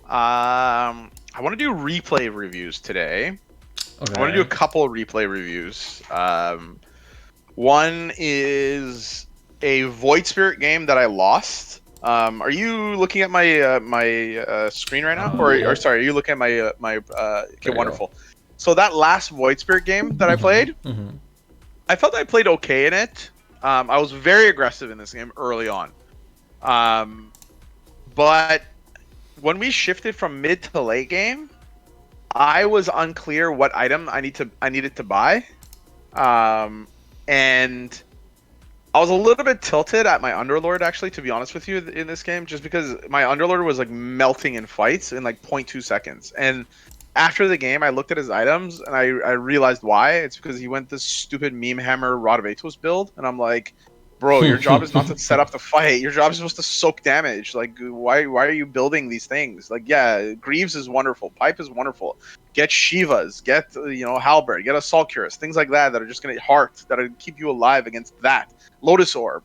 I want to do replay reviews today. I want to do a Okay. couple of replay reviews. One is a Void Spirit game that I lost. Are you looking at my screen right now, or Yep. sorry, are you looking at my okay, There you go. wonderful. So that last Void Spirit game that I played, I felt I played okay in it. I was very aggressive in this game early on. But when we shifted from mid to late game, I was unclear what item I needed to buy. And I was a little bit tilted at my Underlord, actually, to be honest with you, in this game, just because my Underlord was like melting in fights in like 0.2 seconds. And after the game, I looked at his items and I realized why. It's because he went this stupid meme hammer Rod of Atos build, and I'm like, bro, your job is not to set up the fight. Your job is supposed to soak damage. Like, why are you building these things? Like, yeah, Greaves is wonderful, Pipe is wonderful. Get Shivas, get Halberd, get Assault Cuirass, things like that that are just gonna heart that are gonna keep you alive against that. Lotus Orb,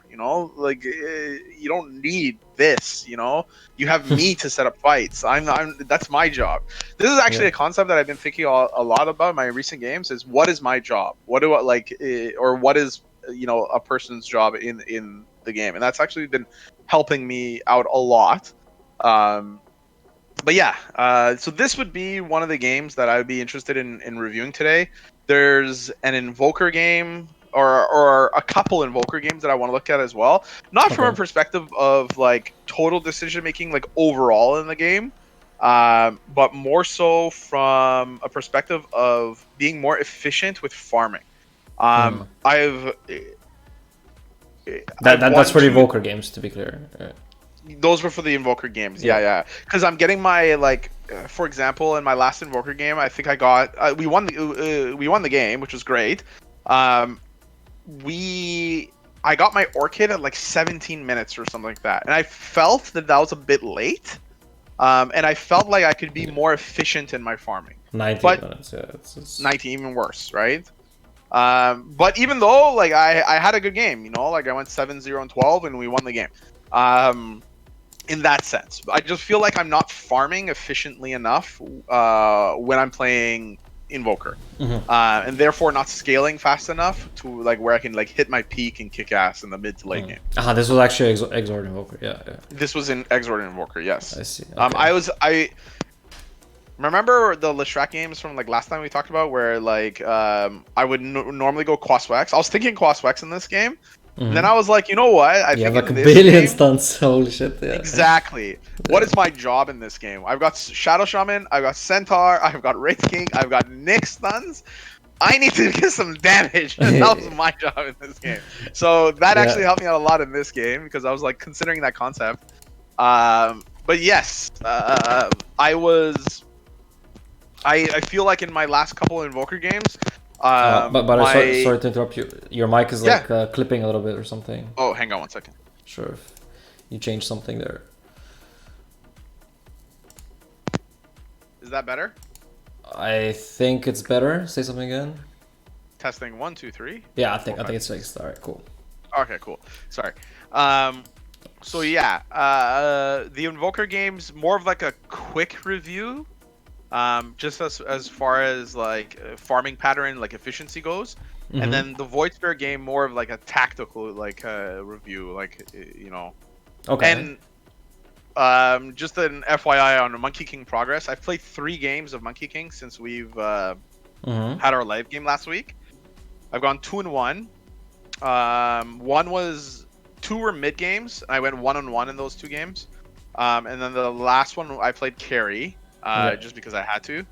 like you don't need this. You have me to set up fights. I'm that's my job. This is actually Yeah. a concept that I've been thinking a lot about in my recent games. Is what is my job? What do I like, or what is a person's job in the game? And that's actually been helping me out a lot. But yeah, so this would be one of the games that I would be interested in reviewing today. There's an Invoker game or a couple Invoker games that I want to look at as well. Not from a Okay. perspective of like total decision making, like overall in the game, but more so from a perspective of being more efficient with farming. Hmm. I've That's won for the two. Evoker games, to be clear. Those were for the Invoker games. Yeah, Yeah. yeah. Because I'm getting my for example, in my last Invoker game, I think I got we won the game, which was great. Um, we I got my Orchid at like 17 minutes or something like that, and I felt that was a bit late. And I felt like I could be Yeah. more efficient in my farming, 90 but minutes. Yeah. It's 19 even worse, right? But even though like I had a good game, like I went 7-0 and 12, and we won the game. In that sense, I just feel like I'm not farming efficiently enough when I'm playing Invoker, and therefore not scaling fast enough to like where I can like hit my peak and kick ass in the mid to late game. This was actually Exort Invoker. Yeah, yeah. This was in Exort Invoker, yes. I see. Okay. I remember the Leshrac games from like last time we talked about where like I would normally go Quaswex. I was thinking Quaswex in this game. And then I was like, you know what? I You have think like a in this billion game, stunts. Holy shit. Yeah. exactly. What is my job in this game? I've got Shadow Shaman, I've got Centaur, I've got Wraith King, I've got Nyx stuns. I need to get some damage. That was my job in this game. So that actually Yeah. helped me out a lot in this game because I was like considering that concept. But yes, I feel like in my last couple of Invoker games, Sorry to interrupt you. Your mic is yeah. like clipping a little bit or something. Oh, hang on one second. Sure. If you change something there. Is that better? I think it's better. Say something again. Testing 1, 2, 3. Yeah, I think it's fixed. All right, cool. Okay, cool. Sorry. So yeah, the Invoker game's more of like a quick review, just as far as like farming pattern, like efficiency goes, and then the Void Spirit game more of like a tactical like review, like Okay. And just an FYI on Monkey King progress. I've played 3 games of Monkey King since we've had our live game last week. I've gone 2-1. One was 2 were mid games. And I went 1-1 in those 2 games. And then the last one I played carry, just because I had to.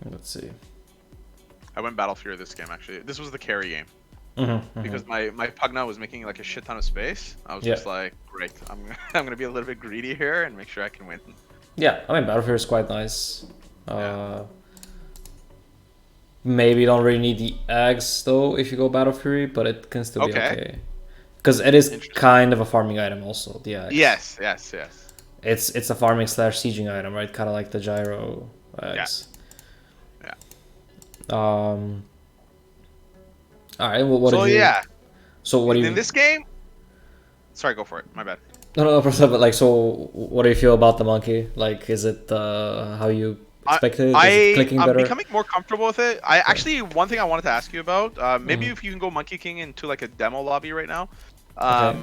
Let's see. I went Battle Fury this game actually. This was the carry game. Because my Pugna was making like a shit ton of space. I was just like, great, I'm gonna be a little bit greedy here and make sure I can win. Yeah, I mean Battlefield is quite nice. Maybe you don't really need the eggs though if you go Battle Fury, but it can still be okay. Because it is kind of a farming item also, the eggs. Yes. It's a farming / sieging item, right? Kind of like the gyro eggs. Yeah. All right. Well, what So did you? yeah. So what do you? In this game? Sorry, go for it. My bad. No, but like, so what do you feel about the monkey? Like, is it how you expected? Is it clicking I'm better? becoming more comfortable with it. I actually, one thing I wanted to ask you about, maybe if you can go Monkey King into like a demo lobby right now. Okay.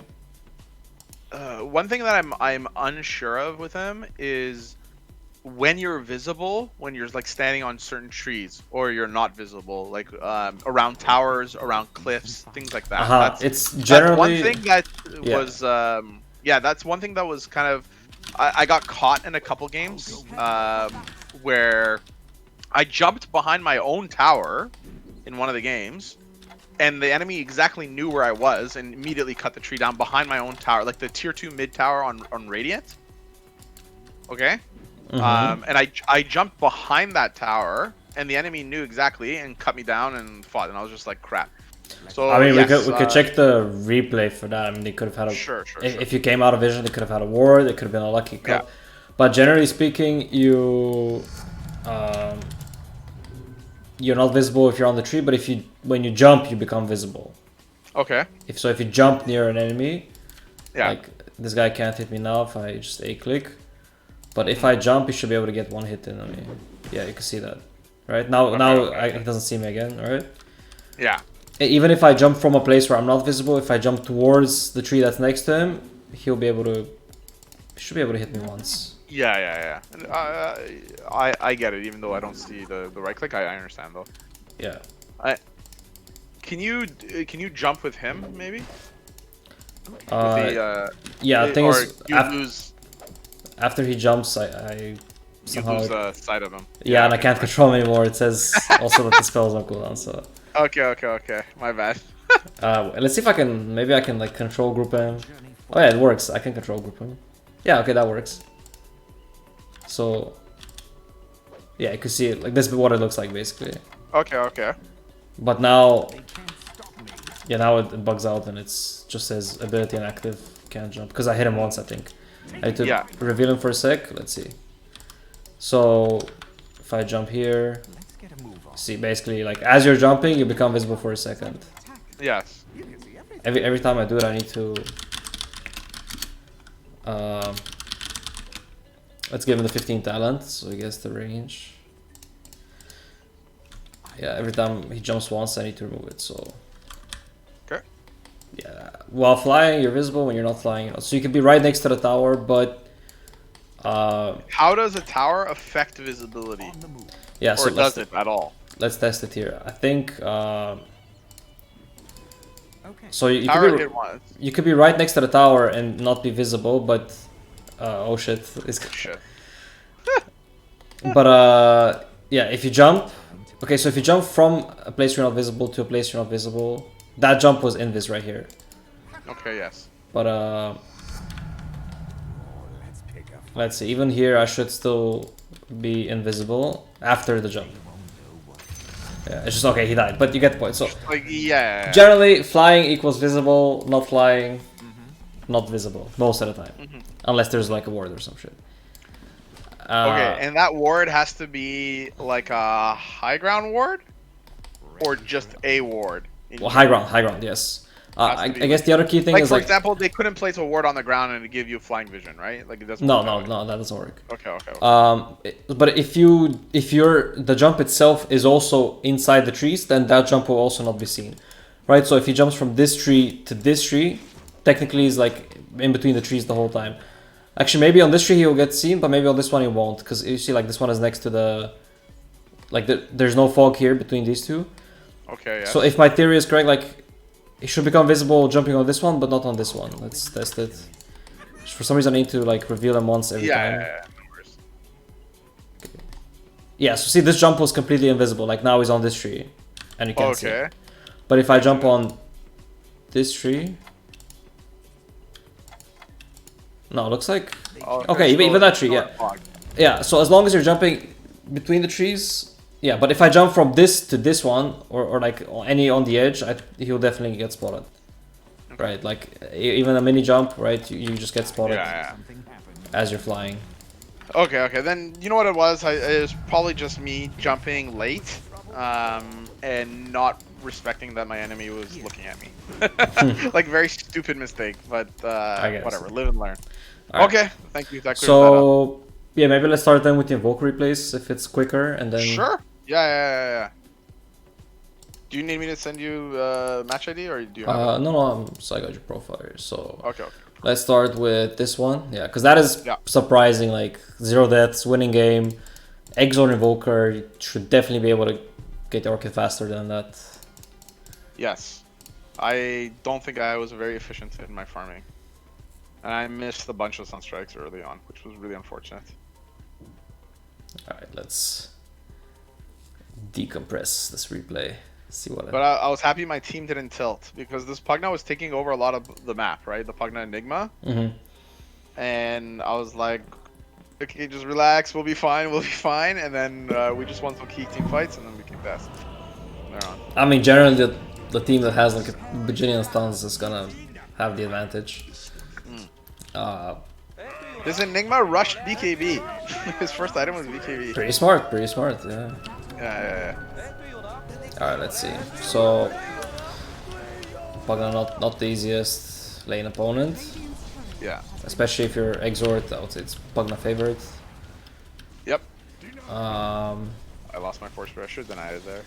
One thing that I'm unsure of with him is when you're visible, when you're like standing on certain trees, or you're not visible, like around towers, around cliffs, things like that. It's generally that's one thing that was yeah, that's one thing that was kind of I got caught in a couple games where I jumped behind my own tower in one of the games, and the enemy exactly knew where I was and immediately cut the tree down behind my own tower, like the tier 2 mid tower on Radiant. Okay. And I jumped behind that tower, and the enemy knew exactly and cut me down and fought, and I was just like, crap. So I mean, yes, we could check the replay for that. I mean, they could have had a sure. If you came out of vision, they could have had a ward. It could have been a lucky cut. Yeah. But generally speaking, you're not visible if you're on the tree. But when you jump, you become visible. Okay. If you jump near an enemy, yeah, like this guy can't hit me now if I just A-click. But if I jump, you should be able to get one hit in on me. Yeah, you can see that. Right? Now he doesn't see me again, alright? Yeah. Even if I jump from a place where I'm not visible, if I jump towards the tree that's next to him, he should be able to hit me once. Yeah. I get it, even though I don't see the right click. I understand though. Yeah. Can you jump with him maybe? Yeah, the thing is, lose. After he jumps, I somehow you lose sight of him. Yeah, and I can't control him anymore. It says also that the spell's on cooldown. So. Okay. My bad. Let's see if I can. Maybe I can like control group him. Oh yeah, it works. I can control group him. Yeah, okay, that works. So. Yeah, you can see it. Like this is what it looks like basically. Okay. But now. Yeah, now it bugs out and it's just says ability inactive. Can't jump because I hit him once, I think. I need to reveal him for a sec. Let's see. So if I jump here, see basically like as you're jumping, you become visible for a second. Yes. Every time I do it, I need to. Let's give him the 15 talent, so he gets the range. Yeah, every time he jumps once, I need to remove it. So. Yeah, while flying, you're visible. When you're not flying, so you can be right next to the tower, but how does a tower affect visibility? Yeah, so or does it at all? Let's test it here. I think so. You could be right next to the tower and not be visible, but oh shit, shit. But yeah, if you jump, okay, so if you jump from a place you're not visible to a place you're not visible. That jump was invis right here. Okay, yes. But let's see. Even here, I should still be invisible after the jump. Yeah, it's just okay. He died, but you get the point. So like, yeah. Generally, flying equals visible. Not flying, not visible most of the time, unless there's like a ward or some shit. Okay, and that ward has to be like a high ground ward, or just a ward. Well, high ground, yes. I guess the other key thing is for example, they couldn't place a ward on the ground and give you flying vision, right? Like it doesn't. No, that doesn't work. Okay. But if the jump itself is also inside the trees, then that jump will also not be seen, right? So if he jumps from this tree to this tree, technically he's like in between the trees the whole time. Actually, maybe on this tree he'll get seen, but maybe on this one he won't, because you see, like this one is next to the, like there's no fog here between these two. Okay, yeah. So if my theory is correct, like, it should become visible jumping on this one, but not on this one. Let's test it. For some reason, I need to, like, reveal him once every time. Yeah, no worries. Okay. Yeah, so see, this jump was completely invisible. Like, now he's on this tree, and you can't see it. But if I jump on this tree... No, it looks like... Okay, even that tree, yeah. Yeah, so as long as you're jumping between the trees... Yeah, but if I jump from this to this one, or like any on the edge, he'll definitely get spotted. Okay. Right, like even a mini jump, right? You just get spotted as you're flying. Okay. Then you know what it was? It was probably just me jumping late, and not respecting that my enemy was looking at me. Like very stupid mistake, but whatever. Live and learn. All okay, right. thank you. That clears that up. So yeah, maybe let's start then with the Invoker replays if it's quicker, and then. Sure. Yeah. Do you need me to send you match ID or do you have it? No, so I got your profile here. So Okay. let's start with this one. Yeah, because that is surprising. Like 0 deaths, winning game, Exor Invoker. You should definitely be able to get the Orchid faster than that. Yes. I don't think I was very efficient in my farming. And I missed a bunch of Sunstrikes early on, which was really unfortunate. Alright, let's decompress this replay. See what. But I was happy my team didn't tilt because this Pugna was taking over a lot of the map, right? The Pugna Enigma. And I was like, okay, just relax, we'll be fine. And then we just won some key team fights and then we came best. I mean, generally the team that has like a bajillion stuns is gonna have the advantage. This Enigma rushed BKB. His first item was BKB. Pretty smart, yeah. Yeah. Alright, let's see. So Pugna not the easiest lane opponent. Yeah. Especially if you're Exort, I would say it's Pugna favorite. Yep. I lost my force, but I should have denied it there.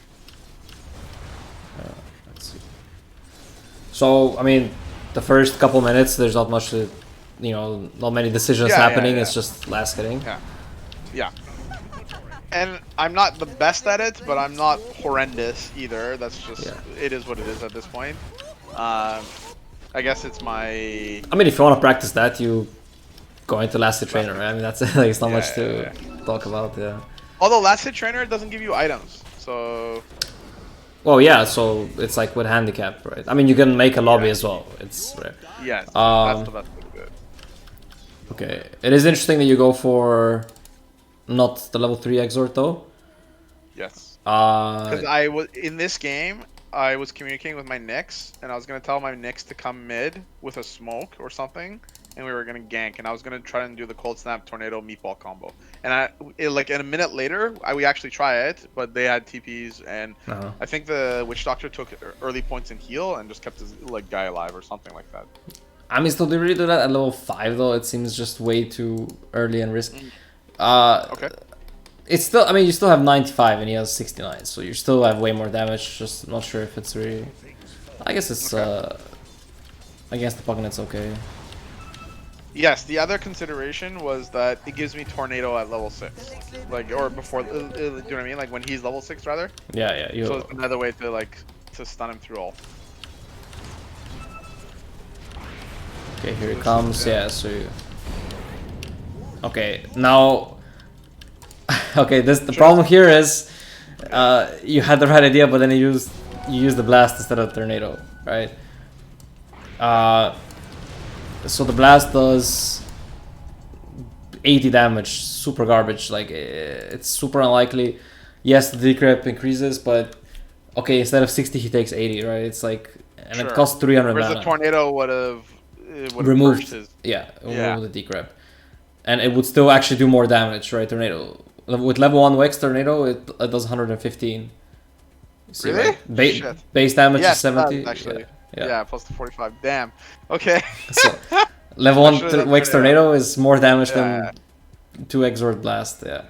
Let's see. So, I mean, the first couple minutes, there's not much to, not many decisions happening. It's just last hitting. Yeah. And I'm not the best at it, but I'm not horrendous either. That's just, it is what it is at this point. I guess it's my... I mean, if you want to practice that, you go into Last Hit Trainer. I mean, that's like, it's not much to talk about, Although Last Hit Trainer doesn't give you items, so... Well, yeah, so it's like with handicap, right? I mean, you can make a lobby as well. It's rare. Yes, that's the best way to do it. Okay, it is interesting that you go for not the level 3 Exort though. Yes. Because in this game, I was communicating with my Nyx, and I was gonna tell my Nyx to come mid with a smoke or something, and we were gonna gank, and I was gonna try and do the cold snap tornado meatball combo. And like in a minute later, we actually try it, but they had TPs, and I think the Witch Doctor took early points in heal and just kept his guy alive or something like that. I mean, still, do you really do that at level 5 though? It seems just way too early and risky. Okay. It's still, I mean, you still have 95 and he has 69, so you still have way more damage. Just not sure if it's really. I guess it's against the Pugna, it's okay. Yes, the other consideration was that it gives me tornado at level 6, like, or before. Do you know what I mean? Like when he's level 6, rather. Yeah. So it's another way to stun him through all. Okay, here it comes. Yeah, so. Okay, now. Okay, the problem here is, you had the right idea, but then you used the blast instead of tornado, right? So the blast does 80 damage, super garbage. Like it's super unlikely. Yes, the decrep increases, but okay, instead of 60, he takes 80, right? It's like, and it costs 300 Whereas mana. the tornado would have removed his remove the decrep, and it would still actually do more damage, right? Tornado with level 1 Wex tornado, it does 115. See, really? Right? Base damage is 70. Actually. Yeah, plus the 45. Damn. Okay. So, level 1 Wex tornado is more damage than 2 Exort blast. Yeah.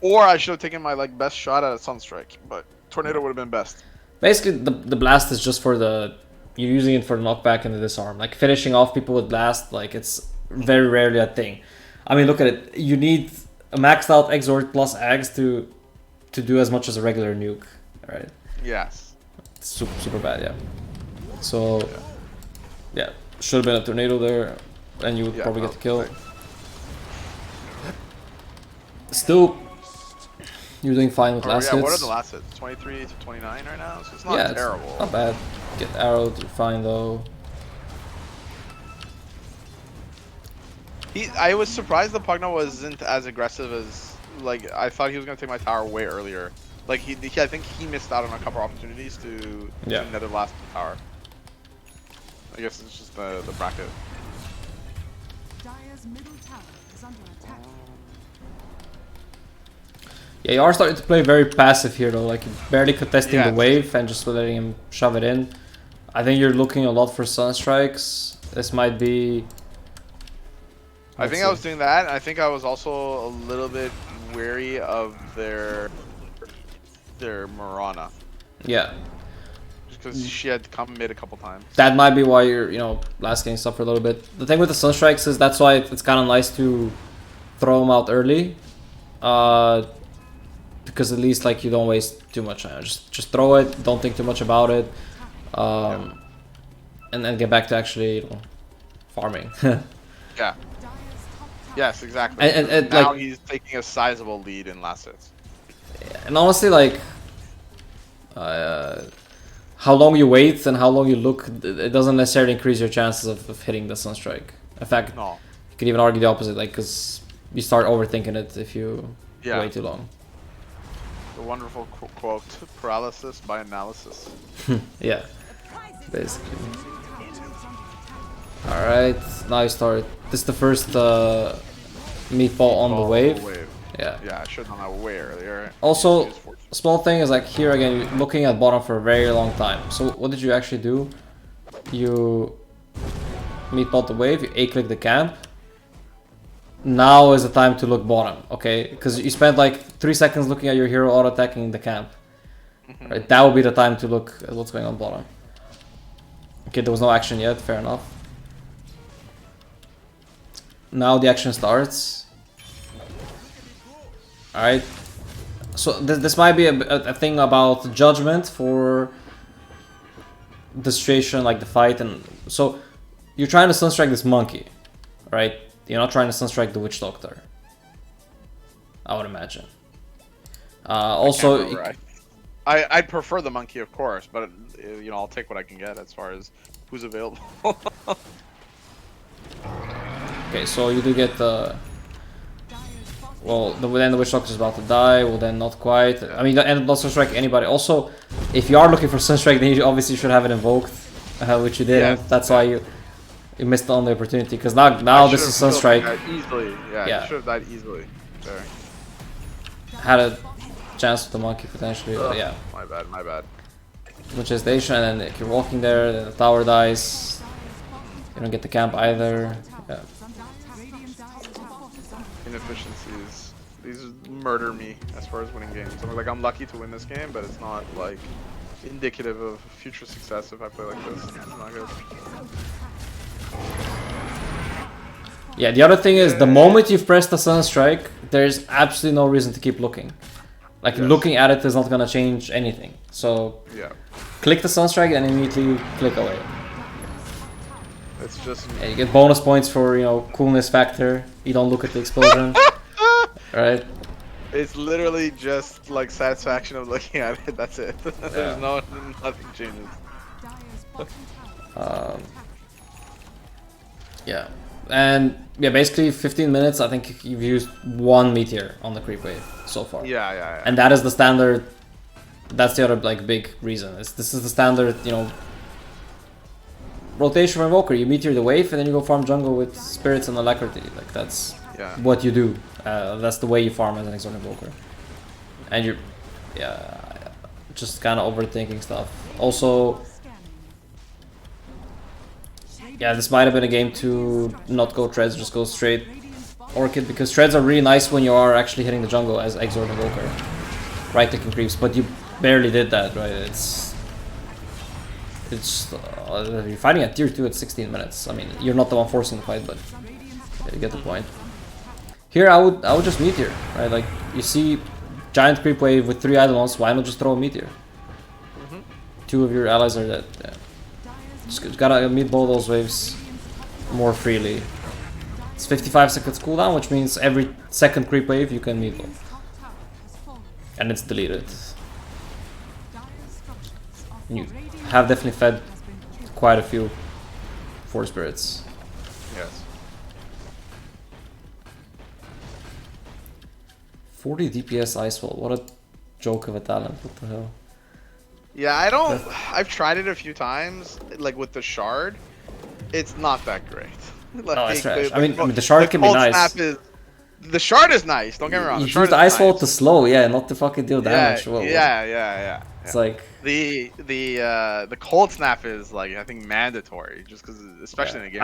Or I should have taken my best shot at a Sunstrike, but tornado would have been best. Basically, the blast is just for you're using it for the knockback and the disarm. Like finishing off people with blast, like it's very rarely a thing. I mean, look at it. You need a maxed out Exort plus Ags to do as much as a regular nuke, right? Yes. It's super bad, yeah. So, yeah, should have been a tornado there, and you would probably get the kill. Still, you're doing fine with last hits. What are the last hits? 23 to 29 right now? So it's not terrible. It's not bad. Get arrowed, you're fine though. I was surprised the Pugna wasn't as aggressive as, I thought he was going to take my tower way earlier. I think he missed out on a couple opportunities to nether last tower. I guess it's just the bracket. Dire's middle tower is under attack. Yeah, you are starting to play very passive here though, like barely contesting the Yes. wave and just letting him shove it in. I think you're looking a lot for Sunstrikes. This might be... I think I was doing that. I think I was also a little bit wary of their Mirana. Yeah. Just because she had come mid a couple times. That might be why you're, you know, last game suffered a little bit. The thing with the Sunstrikes is that's why it's kind of nice to throw them out early. Because at least like you don't waste too much time. Just throw it, don't think too much about it. And then get back to actually, you know, farming. Yeah. Yes, exactly. And now like, he's taking a sizable lead in last hits. and honestly, like, how long you wait and how long you look, it doesn't necessarily increase your chances of hitting the Sunstrike. In fact, No. you could even argue the opposite, like, because you start overthinking it if you wait too long. The wonderful quote, paralysis by analysis. Yeah, basically. Alright, now you start. This is the first meatball on the wave. Yeah. Yeah, I should have done that way earlier. Also, small thing is like here again, you're looking at bottom for a very long time. So what did you actually do? You meatball the wave, you A-click the camp. Now is the time to look bottom, okay? Because you spent like 3 seconds looking at your hero auto-attacking the camp. Right, that would be the time to look at what's going on bottom. Okay, there was no action yet, fair enough. Now the action starts. Alright. So this might be a thing about judgment for the situation, like the fight. And so you're trying to Sunstrike this monkey, right? You're not trying to Sunstrike the Witch Doctor, I would imagine. Also, I'd prefer the monkey, of course, but you know, I'll take what I can get as far as who's available. okay, so you do get the... Well, then the Witch Doctor is about to die. Well, then not quite. I mean, and not Sunstrike anybody. Also, if you are looking for Sunstrike, then you obviously should have it invoked, which you did. Yes. That's why you missed on the opportunity. Because now this is Sunstrike. Easily, yeah. Should have died easily. There. Had a chance with the monkey potentially, but yeah. My bad. Gestation, and then if you're walking there, then the tower dies. You don't get the camp either. Yeah. Inefficiencies. These murder me as far as winning games. Like, I'm lucky to win this game, but it's not like indicative of future success if I play like this. It's not good. Yeah, the other thing is the moment you've pressed the Sunstrike, there's absolutely no reason to keep looking. Like looking at it is not gonna change anything. So click the Sunstrike and immediately click away. It's just you get bonus points for, you know, coolness factor. You don't look at the explosion. Right? It's literally just like satisfaction of looking at it. That's it. There's nothing changes. Yeah. And yeah, basically 15 minutes, I think you've used one meteor on the creep wave so far. Yeah. And that is the standard. That's the other like big reason. This is the standard, you know, rotation for Invoker. You meteor the wave and then you go farm jungle with spirits and alacrity. Like that's what you do. That's the way you farm as an Exort Invoker. And you're just kind of overthinking stuff. Also, yeah, this might have been a game to not go treads, just go straight Orchid, because treads are really nice when you are actually hitting the jungle as Exort Invoker. Right clicking creeps, but you barely did that, right? It's you're fighting at tier 2 at 16 minutes. I mean, you're not the one forcing the fight, but you get the point. Here I would just meteor, right? Like you see giant creep wave with 3 Eidolons, why not just throw a meteor? 2 of your allies are dead. Yeah. Just gotta meatball those waves more freely. It's 55 seconds cooldown, which means every second creep wave you can meatball. And it's deleted. You have definitely fed quite a few 4 spirits. Yes. 40 DPS Icewall, what a joke of a talent, what the hell. Yeah, I've tried it a few times, like with the shard. It's not that great. Like, no, it's trash. I mean, the shard can be nice. The shard is nice. Don't get me wrong. You The shard use the is ice wall nice. to slow, yeah, not to fucking deal damage. Yeah. It's like The cold snap is like I think mandatory just because especially in the game.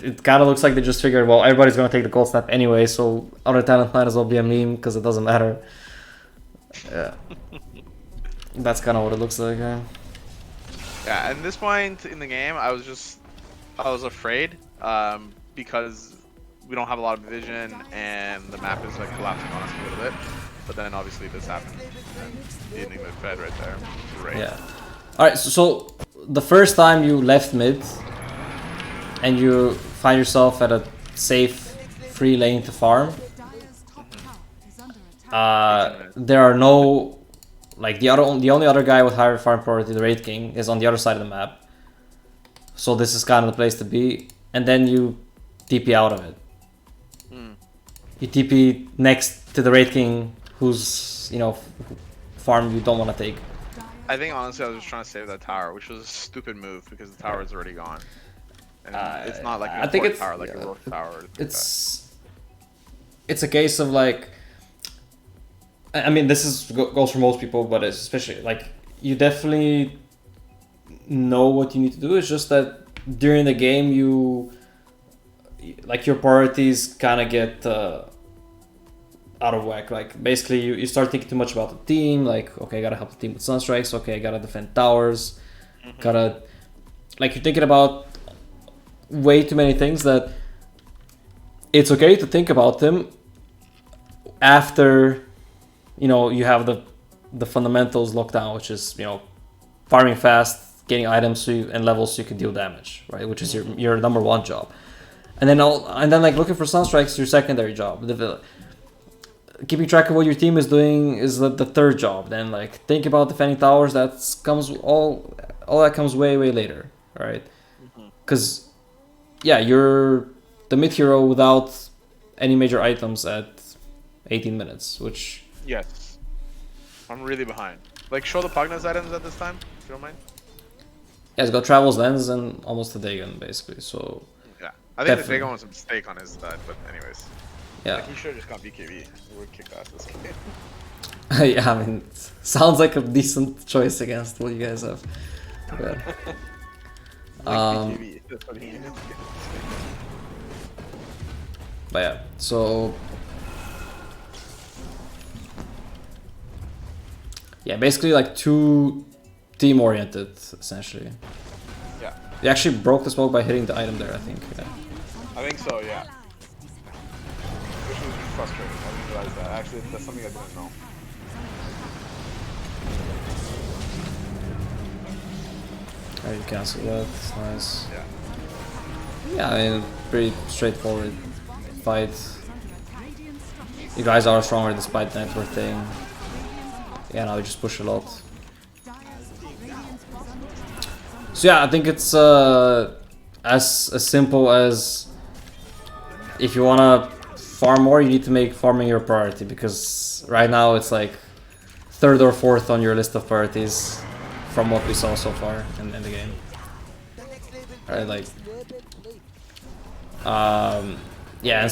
it kind of looks like they just figured, well, everybody's gonna take the cold snap anyway, so other talent might as well be a meme because it doesn't matter. Yeah, that's kind of what it looks like. Yeah, at this point in the game, I was afraid because we don't have a lot of vision and the map is like collapsing on us a little bit. But then obviously this happened. And the Enigma fed right there. Great. Yeah. All right. So the first time you left mid and you find yourself at a safe, free lane to farm, there are no like the only other guy with higher farm priority, the Raid King, is on the other side of the map. So this is kind of the place to be. And then you TP out of it. You TP next to the Raid King, who's, you know, farm you don't want to take. I think honestly I was just trying to save that tower, which was a stupid move because the tower is already gone. And it's not like a tower, like a rook tower. It's a case of like, I mean, this goes for most people, but it's especially like you definitely know what you need to do. It's just that during the game like your priorities kind of get out of whack. Like basically you start thinking too much about the team. Like, okay, I gotta help the team with sunstrikes. Okay, I gotta defend towers. Gotta, like, you're thinking about way too many things that it's okay to think about them after, you know, you have the fundamentals locked down, which is, you know, farming fast, getting items and levels so you can deal damage, right? Which is your number one job. And then like looking for sunstrikes is your secondary job. Keeping track of what your team is doing is the third job. Then like think about defending towers. That comes all that comes way later, right? Because yeah, you're the mid hero without any major items at 18 minutes, which yes, I'm really behind. Like show the Pugna's items at this time, if you don't mind. Yeah, it's got Travel's Lens and almost a Dagon basically. So yeah, I think the Dagon was a mistake on his side, but anyways. Yeah. Like he should have just gone BKB. We would kick ass this game. Yeah, I mean, sounds like a decent choice against what you guys have. Yeah. BKB. That's what he needed to get. But yeah, so yeah, basically like too team oriented essentially. Yeah. You actually broke the smoke by hitting the item there, I think. Yeah. I think so, yeah. Which was frustrating. I didn't realize that. Actually, that's something I didn't know. Oh, you cancel that. That's nice. Yeah. Yeah, I mean, pretty straightforward fight. You guys are stronger despite the network thing. Yeah, now we just push a lot. So yeah, I think it's as simple as if you wanna farm more, you need to make farming your priority, because right now it's like third or fourth on your list of priorities from what we saw so far in the game. Right, like yeah, and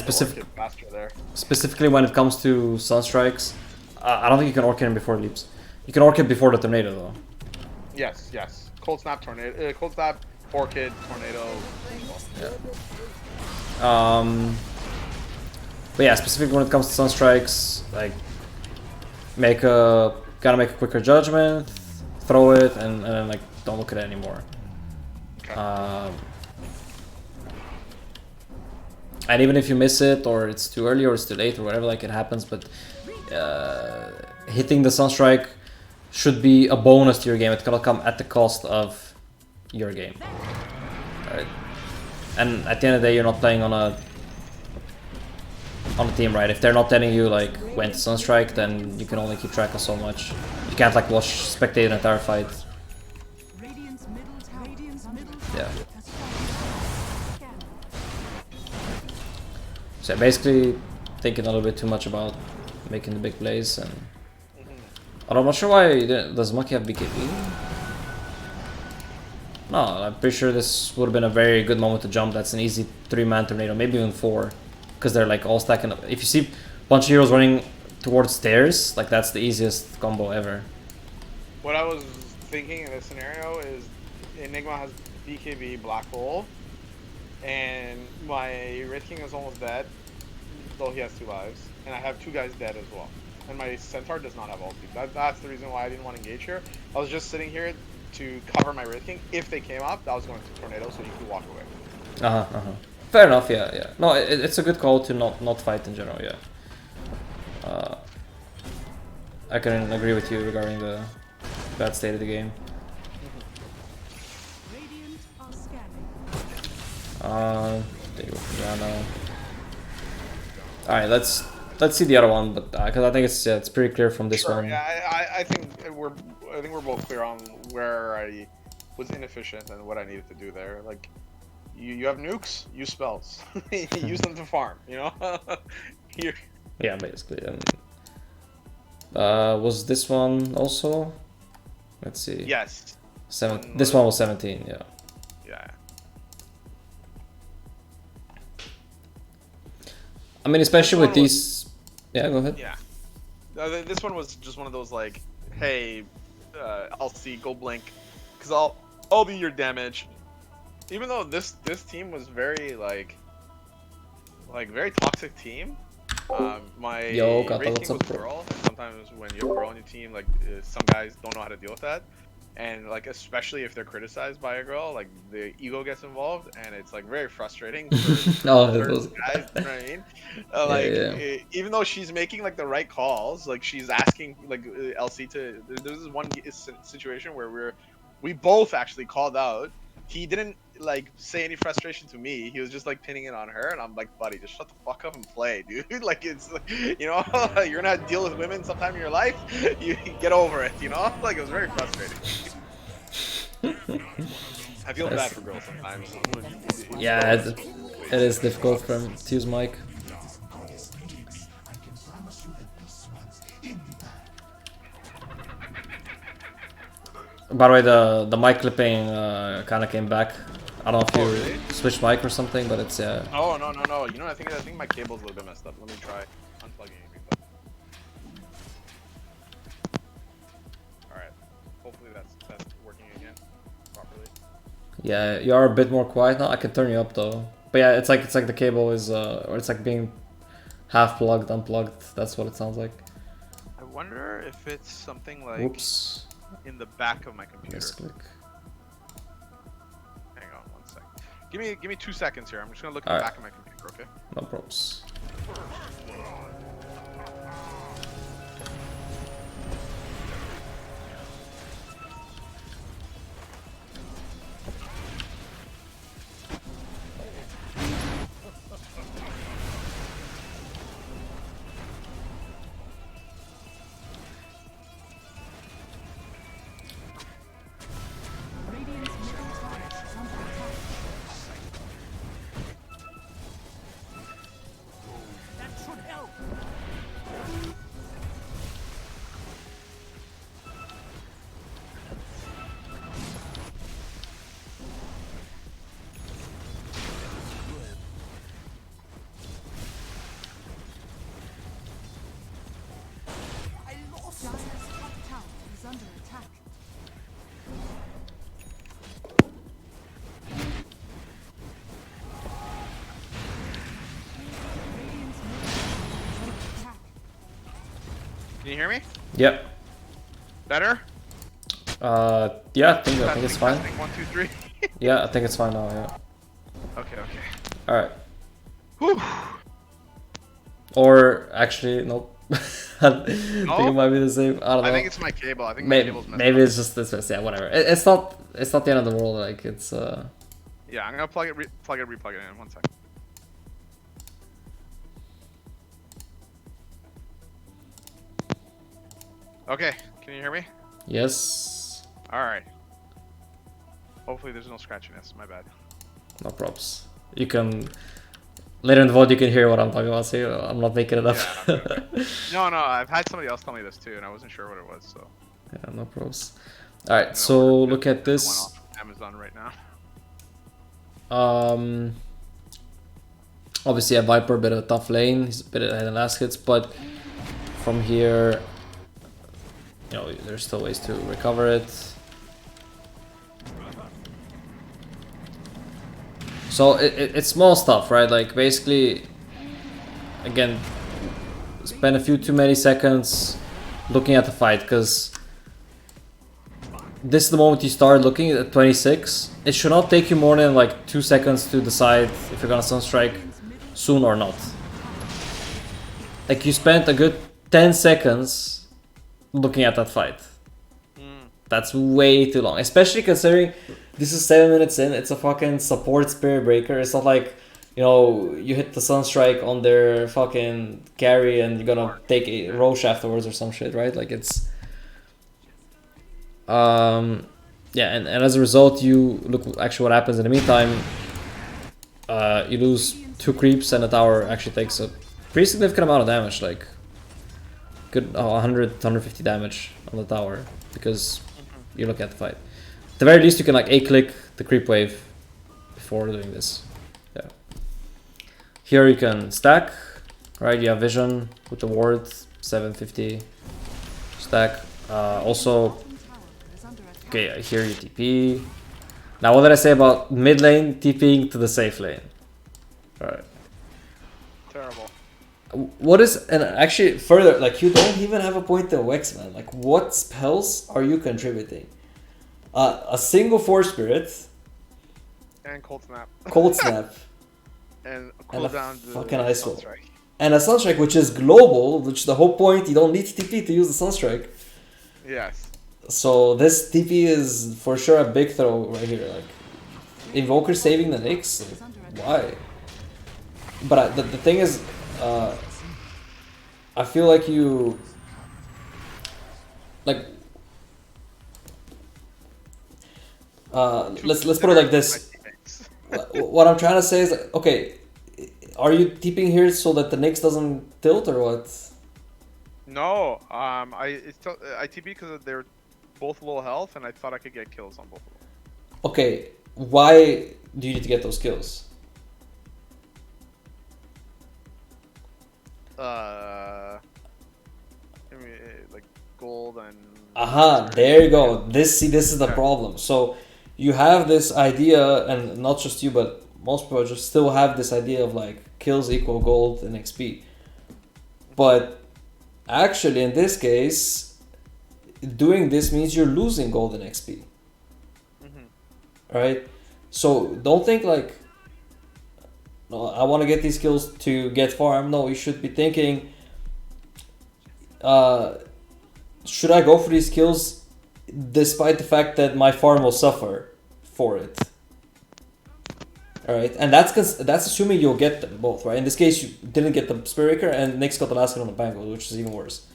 specifically when it comes to sunstrikes, I don't think you can orc him before leaps. You can orc it before the tornado though. Yes, yes. Cold snap, tornado, cold snap, orchid, tornado. Yeah. But yeah, specifically when it comes to sunstrikes, like gotta make a quicker judgment, throw it, and then like don't look at it anymore. Okay. And even if you miss it, or it's too early, or it's too late, or whatever, like it happens, but hitting the sunstrike should be a bonus to your game. It cannot come at the cost of your game. Right? And at the end of the day, you're not playing on a team, right? If they're not telling you like when to sunstrike, then you can only keep track of so much. You can't like spectate an entire fight. Yeah. So basically thinking a little bit too much about making the big plays, and I'm not sure why does Maki have BKB? No, I'm pretty sure this would have been a very good moment to jump. That's an easy 3-man tornado, maybe even 4. because they're like all stacking up. If you see a bunch of heroes running towards stairs, like that's the easiest combo ever. What I was thinking in this scenario is Enigma has BKB Black Hole, and my Wraith King is almost dead, though he has 2 lives, and I have 2 guys dead as well. And my Centaur does not have ulti. That's the reason why I didn't want to engage here. I was just sitting here to cover my Wraith King. If they came up, I was going to Tornado so you could walk away. Fair enough, yeah. No, it's a good call to not fight in general, yeah. I can agree with you regarding the bad state of the game. There you go, Piano. Alright, let's see the other one, but because I think it's pretty clear from this one. Yeah, I think we're both clear on where I was inefficient and what I needed to do there. Like, you have nukes, use spells, use them to farm. You know. Yeah, basically. Was this one also? Let's see. Yes. This one was 17. Yeah. Yeah. I mean, especially with these. Yeah, go ahead. Yeah. This one was just one of those like, hey, I'll see, go blink, because I'll be your damage. Even though this team was very like very toxic team. My Wraith King was girl. Sometimes when you have a girl on your team, like some guys don't know how to deal with that. And like especially if they're criticized by a girl, like the ego gets involved, and it's like very frustrating for those guys. You know what I mean? Even though she's making like the right calls, like she's asking like LC to. There was this one situation where we both actually called out. He didn't like say any frustration to me. He was just like pinning it on her, and I'm like, buddy, just shut the fuck up and play, dude. Like it's, you know, you're gonna have to deal with women sometime in your life. You get over it, you know. Like it was very frustrating. I feel bad for girls sometimes. Yeah, it is difficult for him to use mic. By the way, the mic clipping kind of came back. I don't know if you switched mic or something, but it's yeah. Oh no. You know, I think my cable's a little bit messed up. Let me try unplugging it. All right. Hopefully that's working again properly. Yeah, you are a bit more quiet now. I can turn you up though. But yeah, it's like the cable is or it's like being half plugged, unplugged. That's what it sounds like. I wonder if it's something like. Whoops. In the back of my computer. Misclick. Hang on 1 second. Give me 2 seconds here. I'm just gonna look at the back of my computer, okay? No props. Can you hear me? Yep. Better? Yeah, I think it's fine. 1, 2, 3. Yeah, I think it's fine now, yeah. Okay. Alright. Whew. Or actually, nope. I think it might be the same. I don't know. I think it's my cable. I think my cable's messed maybe up. it's just this. Yeah, whatever. It's not the end of the world. Like it's. Yeah, I'm gonna plug it, replug it in 1 second. Okay, can you hear me? Yes. All right. Hopefully there's no scratchiness. My bad. No props. You can later in the VOD you can hear what I'm talking about. So I'm not making it up. Yeah, no. I've had somebody else tell me this too, and I wasn't sure what it was. So. Yeah, no props. All right, so look at this. Amazon right now. Obviously, a Viper, bit of a tough lane. He's a bit ahead in last hits, but from here, you know, there's still ways to recover it. So it's small stuff, right? Like basically, again, spend a few too many seconds looking at the fight, because this is the moment you start looking at 26. It should not take you more than like 2 seconds to decide if you're gonna Sunstrike soon or not. Like you spent a good 10 seconds looking at that fight. That's way too long, especially considering this is 7 minutes in. It's a fucking support Spirit Breaker. It's not like, you know, you hit the Sunstrike on their fucking carry and you're gonna take a Roche afterwards or some shit, right? Like it's yeah, and as a result, you look actually what happens in the meantime. You lose 2 creeps and the tower actually takes a pretty significant amount of damage, like good 100, 150 damage on the tower, because you look at the fight. At the very least, you can like A-click the creep wave before doing this. Yeah. Here you can stack, right? You have vision with the ward, 750 stack. Also, okay, here you TP. Now, what did I say about mid lane TPing to the safe lane? Alright. Terrible. What is, and actually further, like you don't even have a point in Wex, man. Like what spells are you contributing? A single Force Spirit. And Cold Snap. Cold Snap. And a and a cooldown fucking Ice Wall. Sunstrike. And a Sunstrike, which is global, which is the whole point. You don't need TP to use the Sunstrike. Yes. So this TP is for sure a big throw right here. Like Invoker saving the Nyx? Like, why? But the thing is, I feel like you like let's put it like this. What I'm trying to say is like, okay, are you TPing here so that the Nyx doesn't tilt or what? No, I TP because they're both low health, and I thought I could get kills on both of them. Okay, why do you need to get those kills? I mean, like gold and. Aha, there you go. This is the problem. So you have this idea, and not just you, but most people just still have this idea of like kills equal gold and XP. But actually, in this case, doing this means you're losing gold and XP. Right? So don't think like, no, I want to get these kills to get farm. No, you should be thinking, should I go for these kills despite the fact that my farm will suffer for it? Alright, and that's assuming you'll get them both, right? In this case, you didn't get the Spirit Breaker, and Nyx got the last hit on the Bangle, which is even worse.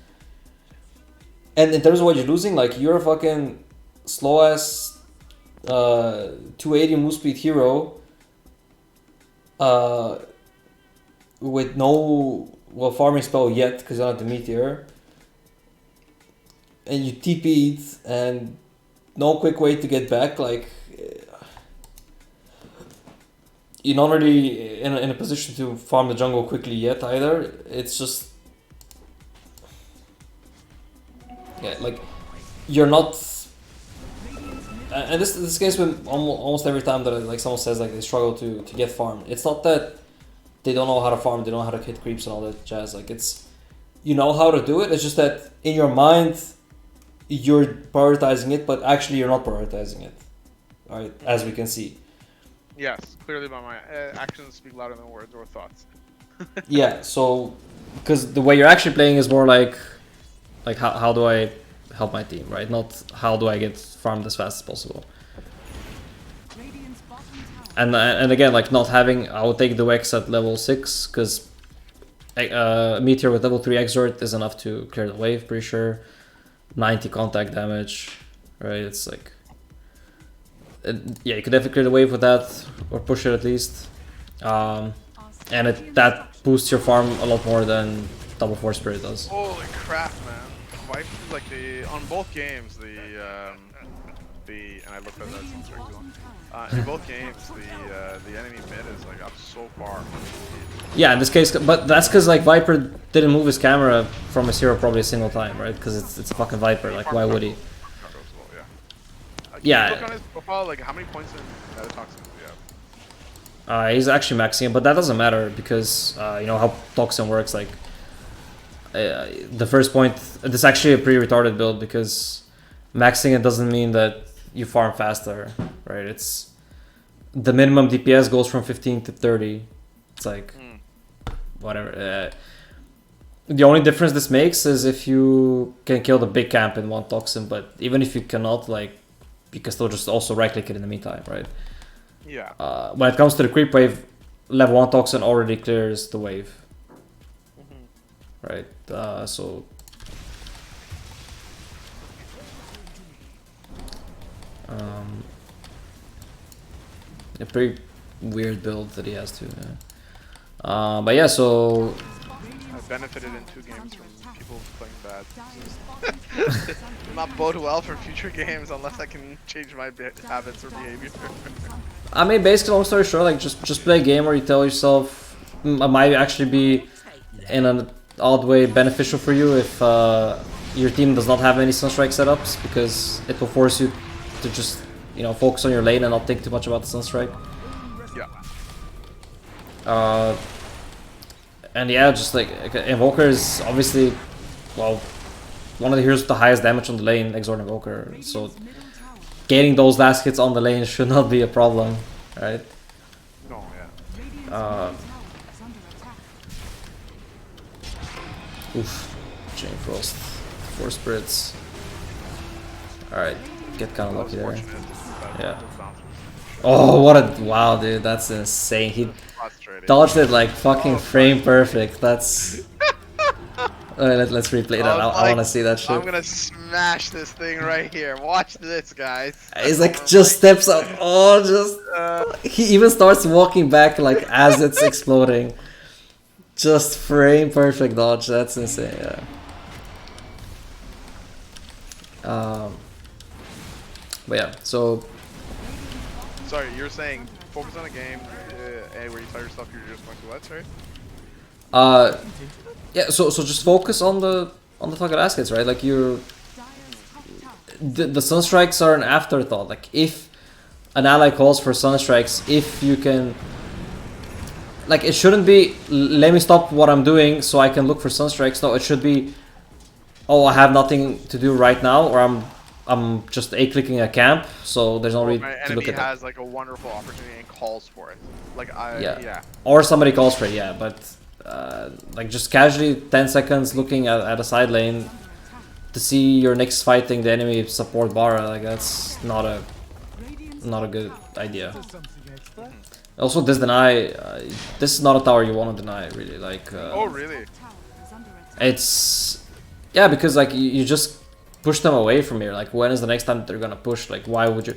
And in terms of what you're losing, like, you're a fucking slow-ass 280 move speed hero with no, well, farming spell yet, because you don't have the Meteor. And you TP'd, and no quick way to get back, like... You're not really in a position to farm the jungle quickly yet either. It's just... Yeah, like... You're not... And this case with almost every time that like someone says like they struggle to get farmed. It's not that they don't know how to farm, they don't know how to hit creeps and all that jazz. Like it's... You know how to do it, it's just that in your mind... You're prioritizing it, but actually you're not prioritizing it. Right? As we can see. Yes, clearly by my actions speak louder than words or thoughts. Yeah, so because the way you're actually playing is more like how do I help my team, right? Not how do I get farmed as fast as possible. And again, like not having, I would take the Wex at level 6 because Meteor with level 3 Exort is enough to clear the wave, pretty sure. 90 contact damage, right? It's like, yeah, you could definitely clear the wave with that, or push it at least. And that boosts your farm a lot more than double Force Spirit does. Holy crap, man! Like on both games, the and I looked at that Sunstrike zone. In both games, the enemy mid is like up so far. Yeah, in this case, but that's because like Viper didn't move his camera from his hero probably a single time, right? Because it's a fucking Viper. Like, why would he? Yeah. Look on his profile, like how many points in Metatoxin does he have? He's actually maxing it, but that doesn't matter because you know how Toxin works. Like, the first point, this is actually a pretty retarded build because maxing it doesn't mean that you farm faster, right? It's the minimum DPS goes from 15 to 30. It's like whatever. The only difference this makes is if you can kill the big camp in one Toxin, but even if you cannot, like, you can still just also right click it in the meantime, right? Yeah. When it comes to the creep wave, level 1 Toxin already clears the wave. Right, so a pretty weird build that he has too. Yeah. But yeah, so I benefited in 2 games from people playing bad. Not bode well for future games unless I can change my habits or behavior. I mean, basically, long story short, like just play a game where you tell yourself, it might actually be in an odd way beneficial for you if your team does not have any Sunstrike setups, because it will force you to just, you know, focus on your lane and not think too much about the Sunstrike. Yeah. And yeah, just like Invoker is obviously, well, one of the heroes with the highest damage on the lane, Exort Invoker. So getting those last hits on the lane should not be a problem, right? No, yeah. Oof. Chain Frost. 4 spirits. Alright, get kind of lucky there. Yeah. Oh, what a... Wow, dude, that's insane. He dodged it like fucking frame perfect. That's... let's replay that. I want to see that shit. I'm gonna smash this thing right here. Watch this, guys. He's like, just steps out. Oh, just... he even starts walking back like as it's exploding. Just frame perfect dodge. That's insane. Yeah. But yeah, so... Sorry, you're saying focus on a game where you tell yourself you're just going to what, sorry? Yeah, so just focus on the target assets, right? Like the Sunstrikes are an afterthought. Like if an ally calls for Sunstrikes, if you can, like, it shouldn't be let me stop what I'm doing so I can look for Sunstrikes. No, it should be, oh, I have nothing to do right now, or I'm just A-clicking a camp, so there's no reason to look at that. Has like a wonderful opportunity and calls for it. Like yeah. Or somebody calls for it, yeah, but like just casually 10 seconds looking at a side lane to see your next fighting the enemy support Bara, like that's not a good idea. Also, this deny, this is not a tower you want to deny, really. Like, oh really? It's, yeah, because like you just push them away from here. Like, when is the next time they're gonna push? Like, why would you?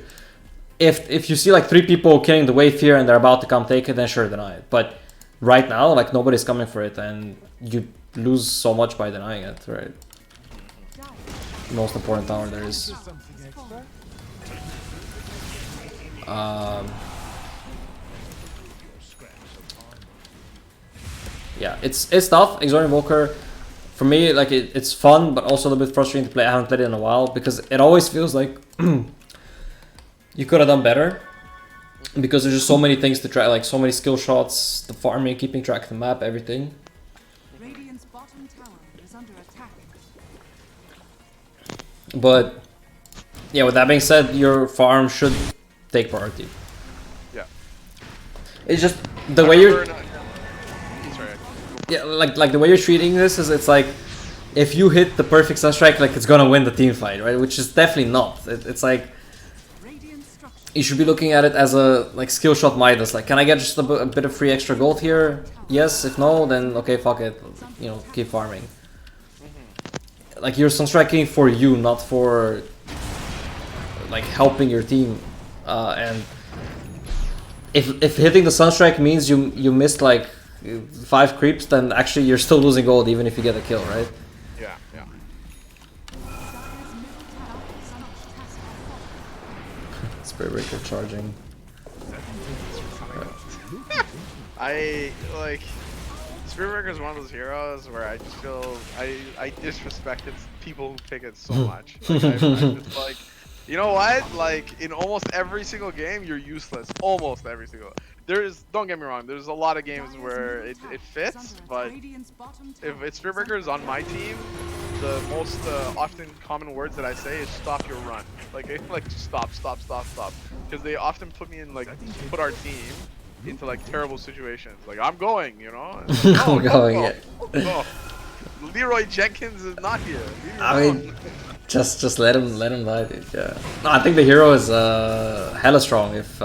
If you see like 3 people killing the wave here and they're about to come take it, then sure, deny it. But right now, like, nobody's coming for it, and you lose so much by denying it, right? Most important tower there is. Yeah, it's tough. Exort Invoker, for me, like it's fun, but also a little bit frustrating to play. I haven't played it in a while because it always feels like you could have done better. Because there's just so many things to try, like so many skill shots, the farming, keeping track of the map, everything. Radiant's bottom tower is under attack. But yeah, with that being said, your farm should take priority. Yeah. It's just the way you're. Yeah, like the way you're treating this is, it's like if you hit the perfect Sunstrike, like it's gonna win the team fight, right? Which is definitely not. It's like you should be looking at it as a like skill shot Midas. Like, can I get just a bit of free extra gold here? Yes. If no, then okay, fuck it. You know, keep farming. Like, you're Sunstriking for you, not for like helping your team. And if hitting the Sunstrike means you missed like 5 creeps, then actually you're still losing gold even if you get a kill, right? Yeah, yeah. Spirit Breaker charging. I like Spirit Breaker is one of those heroes where I just feel I disrespected people who pick it so much. Like I'm just like, you know what? Like in almost every single game, you're useless. Almost every single. Don't get me wrong. There's a lot of games where it fits, but if it's Spirit Breaker is on my team, the most often common words that I say is "stop your run." Like just stop, because they often put me in put our team into like terrible situations. Like I'm going, you know. Like, no, I'm going. go. Go. Leroy Jenkins is not here. I mean, just let him die, dude. Yeah. No, I think the hero is hella strong. If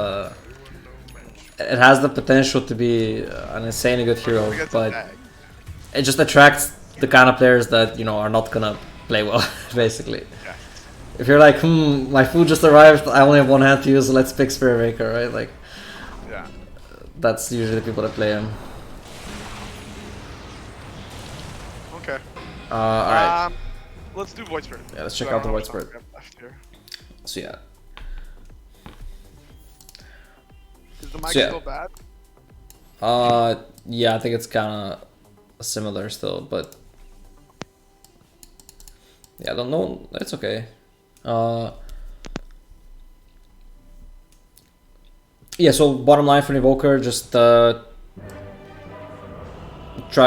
it has the potential to be an insanely good hero, but it just attracts the kind of players that are not gonna play well, basically. Yeah. If you're like, my food just arrived, I only have one hand to use, so let's pick Spirit Breaker, right? Like, yeah. That's usually the people that play him. Okay. Alright. Let's do Void Spirit. Yeah, let's check out the Void Spirit. So yeah. Is the mic still bad? Yeah, I think it's kind of similar still, but yeah, I don't know. It's okay. Yeah, so bottom line for Invoker, just try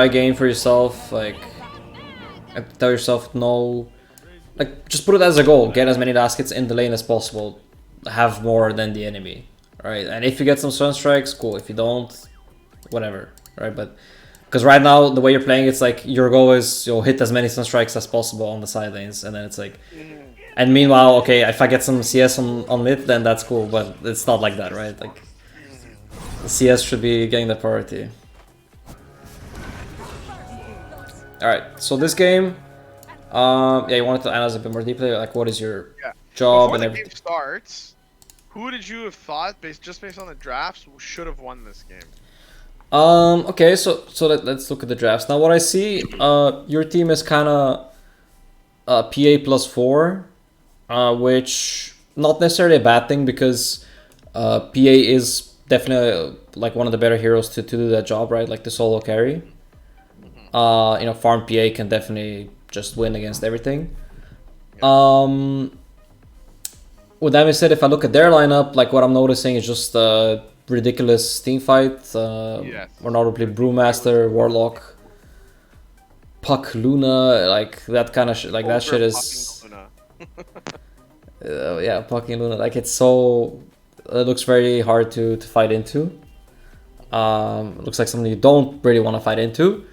a game for yourself, like tell yourself no, like just put it as a goal, get as many baskets in the lane as possible, have more than the enemy, right? And if you get some stun strikes, cool. If you don't, whatever, right? But because right now the way you're playing, it's like your goal is you'll hit as many stun strikes as possible on the side lanes, and then it's like, and meanwhile, okay, if I get some CS on mid, then that's cool, but it's not like that, right? Like CS should be getting the priority. Alright, so this game, yeah, you wanted to analyze a bit more deeply, like what is your job and everything. Before the game starts, who did you have thought, just based on the drafts, should have won this game? Okay, so let's look at the drafts. Now what I see, your team is kind of PA +4, which not necessarily a bad thing because PA is definitely like one of the better heroes to do that job, right? Like the solo carry. Farm PA can definitely just win against everything. With that being said, if I look at their lineup, like what I'm noticing is just ridiculous team fight. Or notably Brewmaster, Warlock, Puck, Luna, like that kind of shit. Like that shit is. Yeah, fucking Luna. Like it's so. It looks very hard to fight into. It looks like something you don't really want to fight into.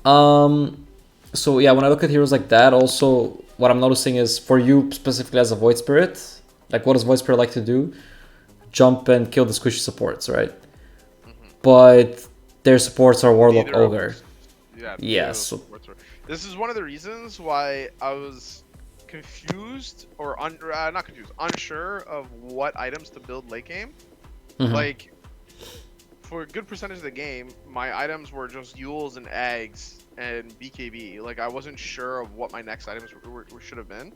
So yeah, when I look at heroes like that, also what I'm noticing is for you specifically as a Void Spirit, like what does Void Spirit like to do? Jump and kill the squishy supports, right? But their supports are Warlock Ogre. Yeah. So this is one of the reasons why I was confused or not confused, unsure of what items to build late game. Like for a good percentage of the game, my items were just Yules and eggs and BKB. Like I wasn't sure of what my next items should have been.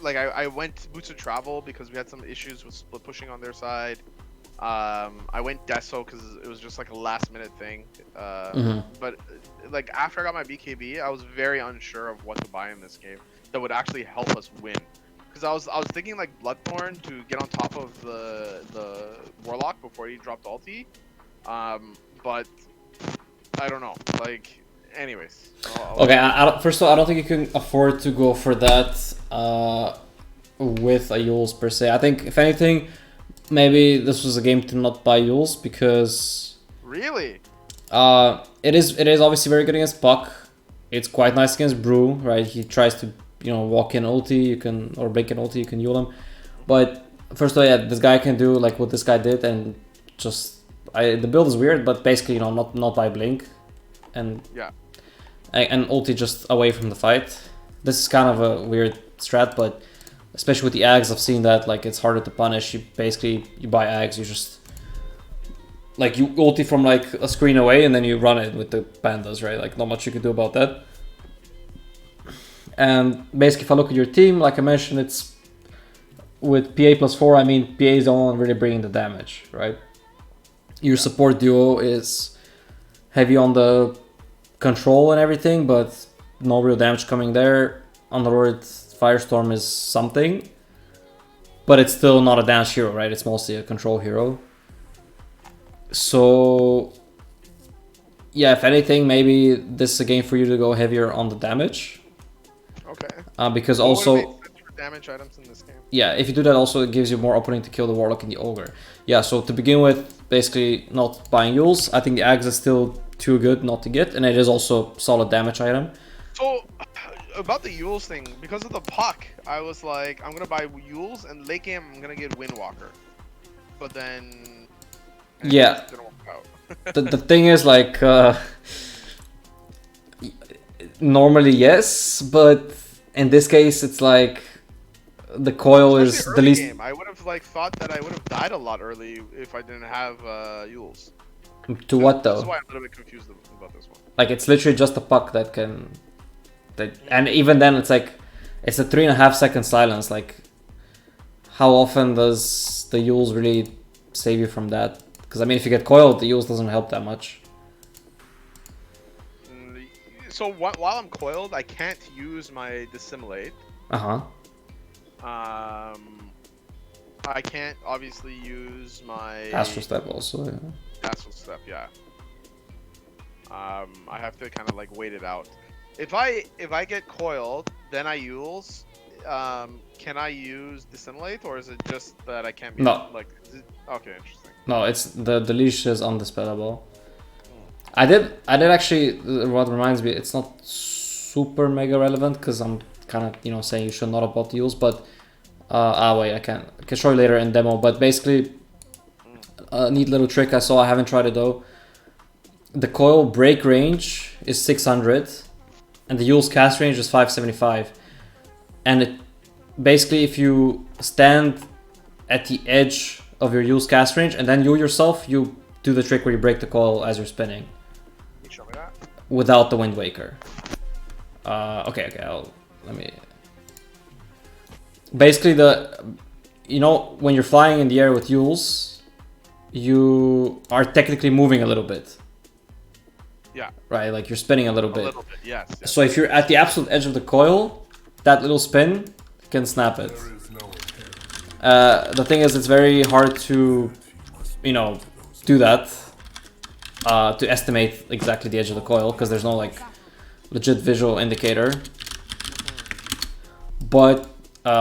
Like I went Boots of Travel because we had some issues with split pushing on their side. I went Deso because it was just like a last minute thing. But like after I got my BKB, I was very unsure of what to buy in this game that would actually help us win. Because I was thinking like Bloodthorn to get on top of the Warlock before he dropped ulti. But I don't know. Like, anyways. Okay, first of all, I don't think you can afford to go for that with a Yules per se. I think if anything, maybe this was a game to not buy Yules because really, it is obviously very good against Puck. It's quite nice against Brew, right? He tries to walk in ulti, or break in ulti, you can Yule him. But first of all, yeah, this guy can do like what this guy did, and just the build is weird, but basically not by blink, and ulti just away from the fight. This is kind of a weird strat, but especially with the Ags, I've seen that like it's harder to punish. You buy Ags, you just like you ulti from like a screen away, and then you run it with the pandas, right? Like not much you can do about that. And basically, if I look at your team, like I mentioned, it's with PA +4. I mean, PA is the only one really bringing the damage, right? Your support duo is heavy on the control and everything, but no real damage coming there. Underlord Firestorm is something, but it's still not a damage hero, right? It's mostly a control hero. So yeah, if anything, maybe this is a game for you to go heavier on the damage. Okay. Because What would also, make sense for damage items in this game? yeah, if you do that, also it gives you more opening to kill the Warlock and the Ogre. Yeah, so to begin with, basically not buying Yules. I think the Axe is still too good not to get, and it is also a solid damage item. So, about the Yules thing, because of the puck, I was like, I'm gonna buy Yules, and late game I'm gonna get Windwalker. But then, yeah, it didn't work out. the thing is, like, normally yes, but in this case it's like the coil Especially is early the least game. I would have like thought that I would have died a lot early if I didn't have Yules. to what though. That's why I'm a little bit confused about this one. Like, it's literally just a puck that can and even then it's like it's a 3.5 second silence. Like, how often does the Yules really save you from that? Because I mean, if you get coiled, the Yules doesn't help that much. So while I'm coiled, I can't use my Dissimulate. I can't obviously use my Astral Step also, yeah. Astral Step, yeah. I have to kind of like wait it out. If I get coiled, then I Yules. Can I use Dissimulate, or is it just that I can't be like? Okay, interesting. No, it's the leash is undispellable. I did actually. What reminds me, it's not super mega relevant because I'm kind of saying you should not have bought Yules, but wait, I can show you later in demo. But basically, a neat little trick I saw. I haven't tried it though. The coil break range is 600, and the Yules cast range is 575. And it basically, if you stand at the edge of your Yules cast range and then you yourself, you do the trick where you break the coil as you're spinning. Can you show me that? Without the Wind Waker. Okay, let me. Basically, when you're flying in the air with Yules, you are technically moving a little bit. Yeah. Right, like you're spinning a little bit. A little bit, yes. So if you're at the absolute edge of the coil, that little spin can snap it. The thing is, it's very hard to, do that. To estimate exactly the edge of the coil, because there's no like legit visual indicator. But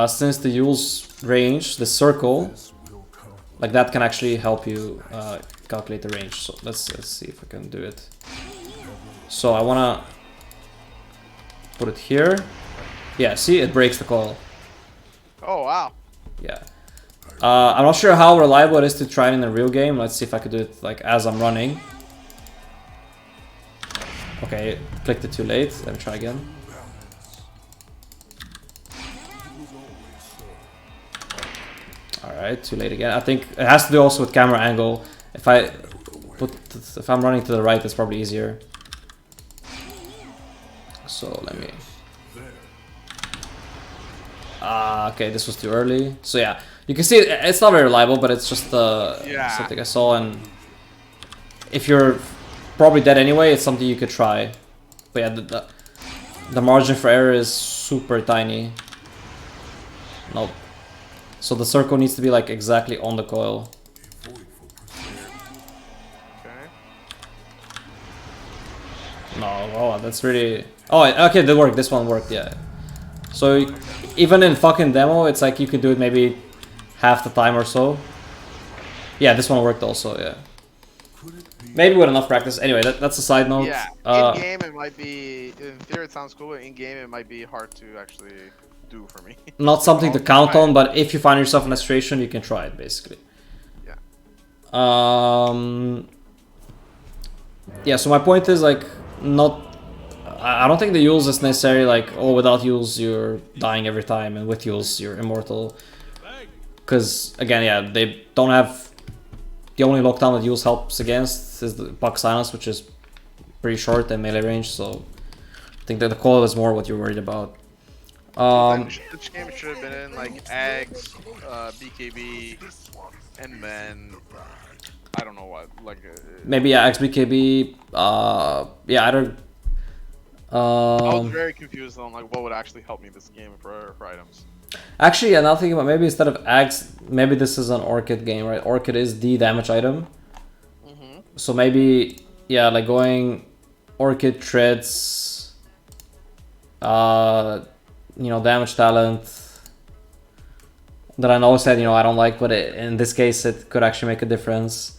since the Yules range, the circle, like that can actually help you calculate the range. So let's see if I can do it. So I wanna put it here. Yeah, see, it breaks the coil. Oh wow. Yeah. I'm not sure how reliable it is to try it in a real game. Let's see if I could do it like as I'm running. Okay, clicked it too late. Let me try again. Alright, too late again. I think it has to do also with camera angle. If I'm running to the right, it's probably easier. So let me. Okay, this was too early. So yeah, you can see it's not very reliable, but it's just something I saw, and if you're probably dead anyway, it's something you could try. But yeah, the margin for error is super tiny. Nope. So the circle needs to be like exactly on the coil. Okay. No, oh, that's really. Oh, okay, that worked. This one worked, yeah. So even in fucking demo, it's like you could do it maybe half the time or so. Yeah, this one worked also, yeah. Maybe with enough practice. Anyway, that's a side note. Yeah, in game it might be. In theory, it sounds cool, but in game it might be hard to actually do for me. Not something to count on, but if you find yourself in a situation, you can try it, basically. Yeah. Yeah. So my point is like not. I don't think the Yules is necessarily like, oh, without Yules you're dying every time, and with Yules you're immortal. Because again, yeah, they don't have. The only lockdown that Yules helps against is the puck silence, which is pretty short and melee range. So I think that the coil is more what you're worried about. This game should have been in like Ags, BKB, and then I don't know what. Like maybe yeah, XBKB. Yeah, I don't. I was very confused on like what would actually help me this game for items. Actually, yeah, now thinking about maybe instead of Axe, maybe this is an Orchid game, right? Orchid is the damage item. So maybe, yeah, like going Orchid Treads, you know, damage talent. That I know said, you know, I don't like, but in this case it could actually make a difference.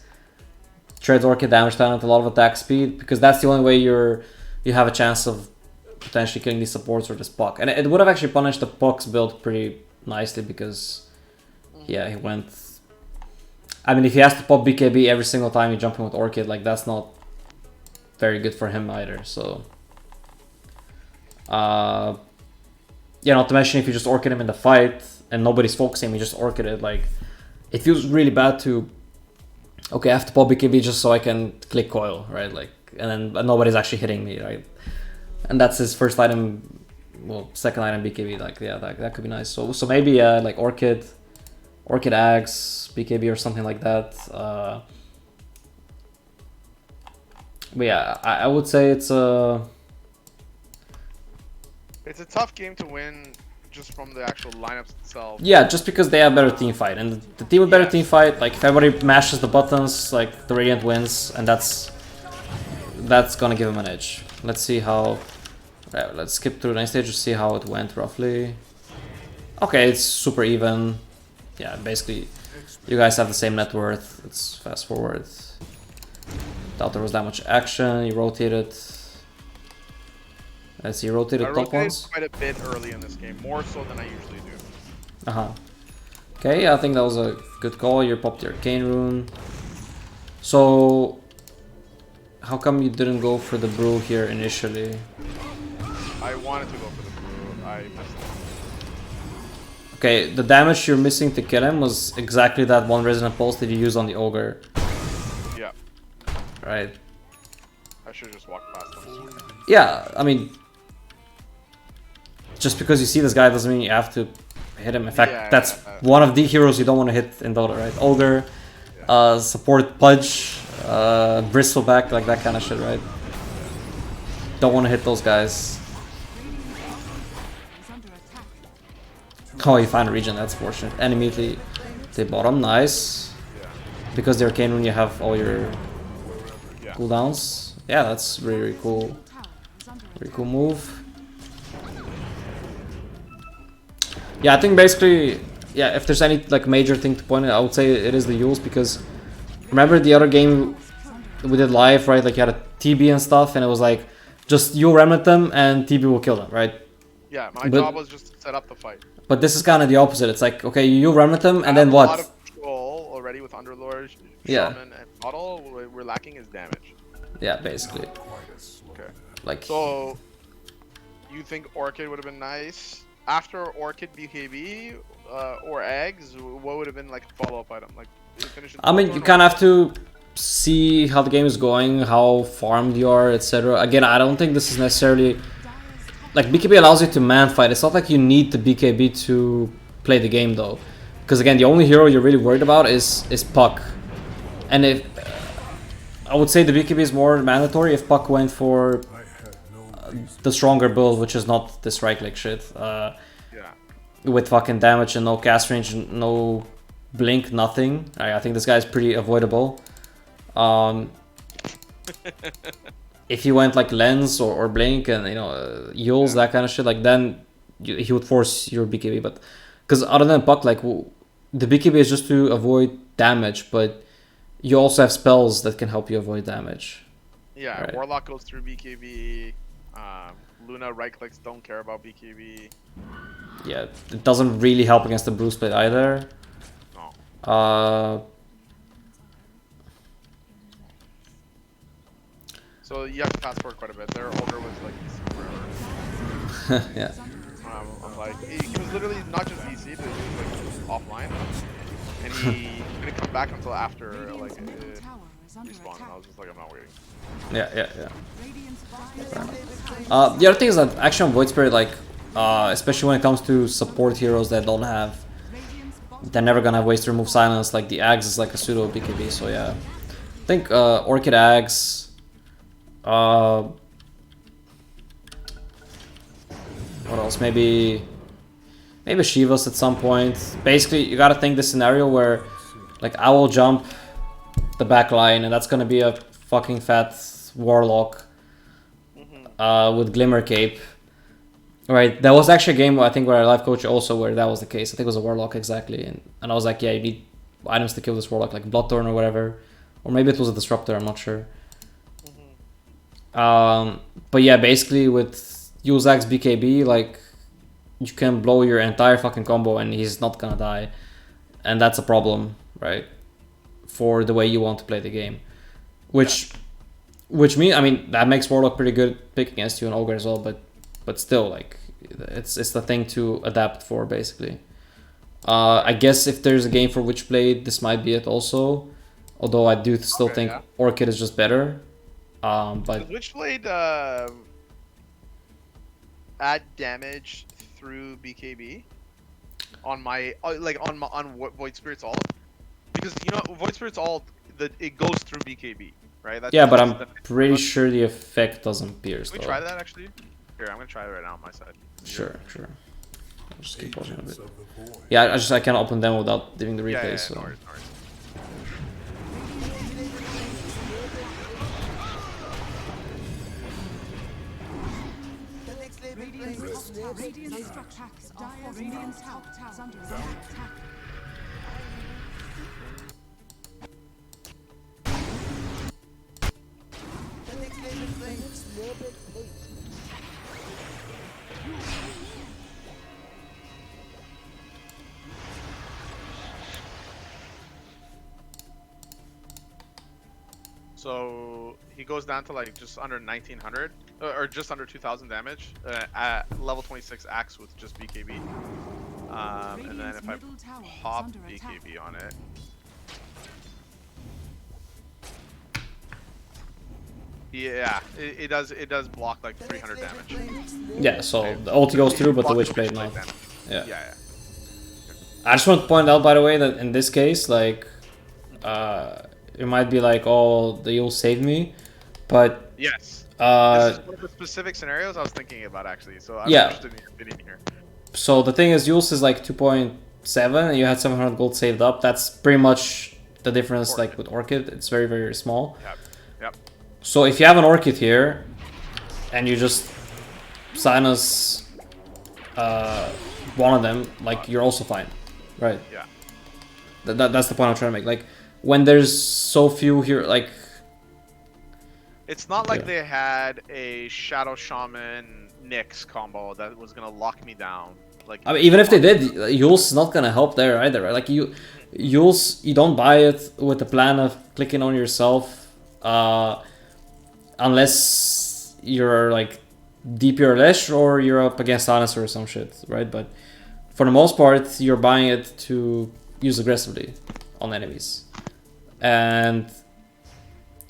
Treads Orchid damage talent, a lot of attack speed, because that's the only way you have a chance of potentially killing these supports or this Puck. And it would have actually punished the Puck's build pretty nicely because, yeah, he went... I mean, if he has to pop BKB every single time you jump in with Orchid, like, that's not very good for him either, so... yeah, not to mention if you just Orchid him in the fight and nobody's focusing, you just Orchid it, like... It feels really bad to... Okay, I have to pop BKB just so I can click coil, right? Like, and then nobody's actually hitting me, right? And that's his first item, well, second item BKB, like, yeah, that could be nice. So maybe, like, Orchid Axe, BKB or something like that. But yeah, I would say it's a tough game to win just from the actual lineups itself. Yeah, just because they have better team fight. And the team with better team fight, like, if everybody mashes the buttons, like, the Radiant wins, and that's gonna give him an edge. Let's see how... Right, let's skip through the next stage to see how it went roughly. Okay, it's super even. Yeah, basically, you guys have the same net worth. Let's fast forward. Doubt there was that much action. You rotated. Let's see, you rotated top ones. Quite a bit early in this game, more so than I usually do. Okay, yeah, I think that was a good call. You popped your Arcane Rune. So, how come you didn't go for the Brew here initially? I wanted to go for the Brew. I messed up. Okay, the damage you're missing to kill him was exactly that one Resonant Pulse that you used on the Ogre. Yeah. Right. I should just walk past him. Yeah, I mean... Just because you see this guy doesn't mean you have to hit him. In fact, that's one of the heroes you don't want to hit in Dota, right? Ogre, support Pudge, Bristleback, like that kind of shit, right? Don't want to hit those guys. Oh, you find a region, that's fortunate. And immediately they bottom, nice. Because they're Arcane Rune, you have all your cooldowns. Yeah, that's really, really cool. Really cool move. Yeah, I think basically, yeah, if there's any like major thing to point out, I would say it is the Yules, because remember the other game we did live, right? Like you had a TB and stuff, and it was like, just Yule Remnant them and TB will kill them, right? Yeah, my job was just to set up the fight. But this is kind of the opposite. It's like, okay, you Remnant them, and then what? A lot of control already with Underlord, Shaman, and Model. What we're lacking is damage. Yeah, basically. Okay. Like. So, you think Orchid would have been nice? After Orchid BKB or Eggs, what would have been like a follow-up item? Like, I mean, you kind of have to see how the game is going, how farmed you are, etc. Again, I don't think this is necessarily... Like, BKB allows you to man fight. It's not like you need the BKB to play the game, though. Because again, the only hero you're really worried about is Puck. And if... I would say the BKB is more mandatory if Puck went for... the stronger build, which is not this right-click shit. With fucking damage and no cast range, no blink, nothing. I think this guy is pretty avoidable. If he went like lens or blink and, you know, Yules, that kind of shit, like then he would force your BKB. But because other than Puck, like the BKB is just to avoid damage, but you also have spells that can help you avoid damage. Yeah, right. Warlock goes through BKB. Luna right clicks don't care about BKB. Yeah, it doesn't really help against the Brew Split either. No. So you have to fast forward quite a bit. Their Ogre was like forever. Yeah. Like he was literally not just VC, but he was like offline, and he didn't come back until after like respawn. And I was just like, I'm not waiting. Yeah. The other thing is that Action Void Spirit, like, especially when it comes to support heroes that don't have. They're never gonna have ways to remove silence. Like the Ags is like a pseudo BKB, so yeah. I think Orchid Ags. What else? Maybe Shivas at some point. Basically, you gotta think this scenario where, like, I will jump the back line, and that's gonna be a fucking fat Warlock with Glimmer Cape. Right, there was actually a game I think where I live coach also where that was the case. I think it was a Warlock exactly, and I was like, yeah, you need items to kill this Warlock, like Bloodthorn or whatever, or maybe it was a Disruptor. I'm not sure. But yeah, basically with Yulzak's BKB, like, you can blow your entire fucking combo and he's not gonna die, and that's a problem, right? For the way you want to play the game, which I mean that makes Warlock pretty good pick against you and Ogre as well, but still, like, it's the thing to adapt for, basically. I guess if there's a game for Witchblade, this might be it also. Although I do still think Orchid is just better. But Witchblade add damage through BKB on my on Void Spirit's ult, because you know Void Spirit's ult, it goes through BKB, right? That's yeah, but I'm pretty sure the effect doesn't pierce. Can we try that actually? Here, I'm gonna try it right now on my side. Sure. I'll just keep watching a bit. Yeah, I can't open them without doing the replay. Yeah, so. no worries. Radiant's top tower under attack. So he goes down to like just under 1900 or just under 2000 damage at level 26 axe with just BKB. And then if I pop BKB on it, yeah, it does block like 300 damage. Yeah, so the ulti goes through, but the Witchblade not. Yeah. I just want to point out, by the way, that in this case, like, it might be like, oh, the Yule saved me, but yes, this is one of the specific scenarios I was thinking about actually. So I'm interested in your opinion here. So the thing is, Yule's is like 2.7, and you had 700 gold saved up. That's pretty much the difference. Orchid. Like with Orchid, it's very, very small. Yep. So if you have an Orchid here, and you just Sinus one of them, like, you're also fine, right? Yeah. That's the point I'm trying to make. Like, when there's so few here, like, it's not like they had a Shadow Shaman Nyx combo that was gonna lock me down. Like, I mean, even if they did, Yule's not gonna help there either, right? Like, Yule's, you don't buy it with the plan of clicking on yourself, unless you're like DP or Lesh or you're up against Silencer or some shit, right? But for the most part, you're buying it to use aggressively on enemies. And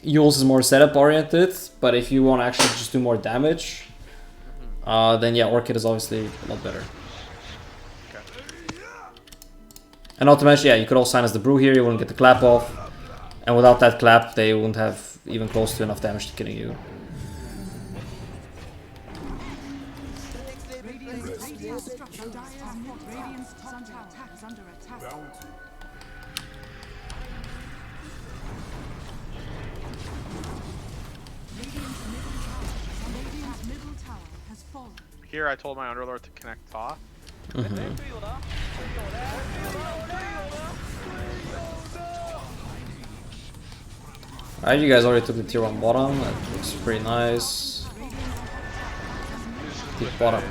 Yule's is more setup oriented, but if you want to actually just do more damage, then yeah, Orchid is obviously a lot better. Okay. And not to mention, yeah, you could also Sinus the Brew here, you wouldn't get the clap off, and without that clap, they wouldn't have even close to enough damage to killing you. Here I told my Underlord to connect top. Alright, you guys already took the tier 1 bottom, that looks pretty nice. Deep bottom.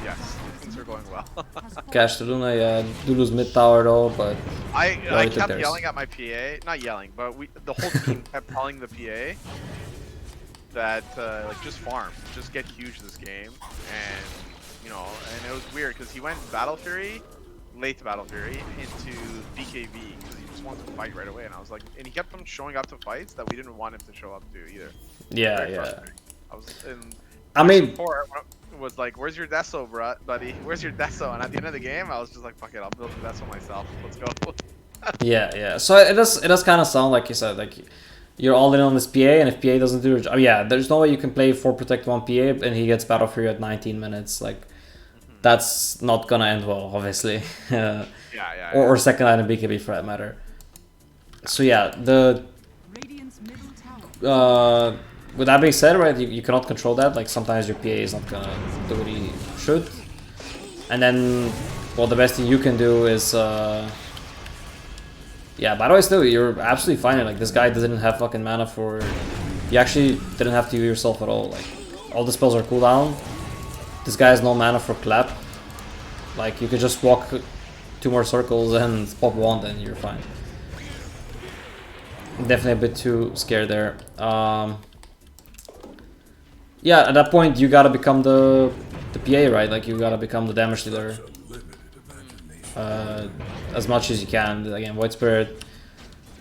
Yes, things are going well. Cash to Luna, yeah, do lose mid tower though, but I kept yelling at my PA, not yelling, but the whole team kept telling the PA that like, just farm, just get huge this game, and you know, and it was weird because he went Battle Fury, late Battle Fury, into BKB because he just wanted to fight right away, and I was like, and he kept on showing up to fights that we didn't want him to show up to either. Yeah. I was, I mean, was like, "Where's your deso, buddy? Where's your deso?" And at the end of the game, I was just like, "Fuck it, I'll build the deso myself. Let's go." Yeah. So it does kind of sound like you said, like you're all in on this PA, and if PA doesn't do your job, yeah, there's no way you can play 4 protect 1 PA and he gets battle for you at 19 minutes. Like that's not gonna end well, obviously. Or second item BKB for that matter. So yeah, the Radiant's middle tower. with that being said, right, you cannot control that. Like sometimes your PA is not gonna do what he should, and then well, the best thing you can do is yeah. By the way, still you're absolutely fine. Like this guy didn't have fucking mana for. You actually didn't have to heal yourself at all. Like all the spells are cooldown. This guy has no mana for clap. Like you could just walk 2 more circles and pop wand and you're fine. Definitely a bit too scared there. Yeah, at that point you gotta become the PA, right? Like you gotta become the damage dealer as much as you can. Again, Void Spirit,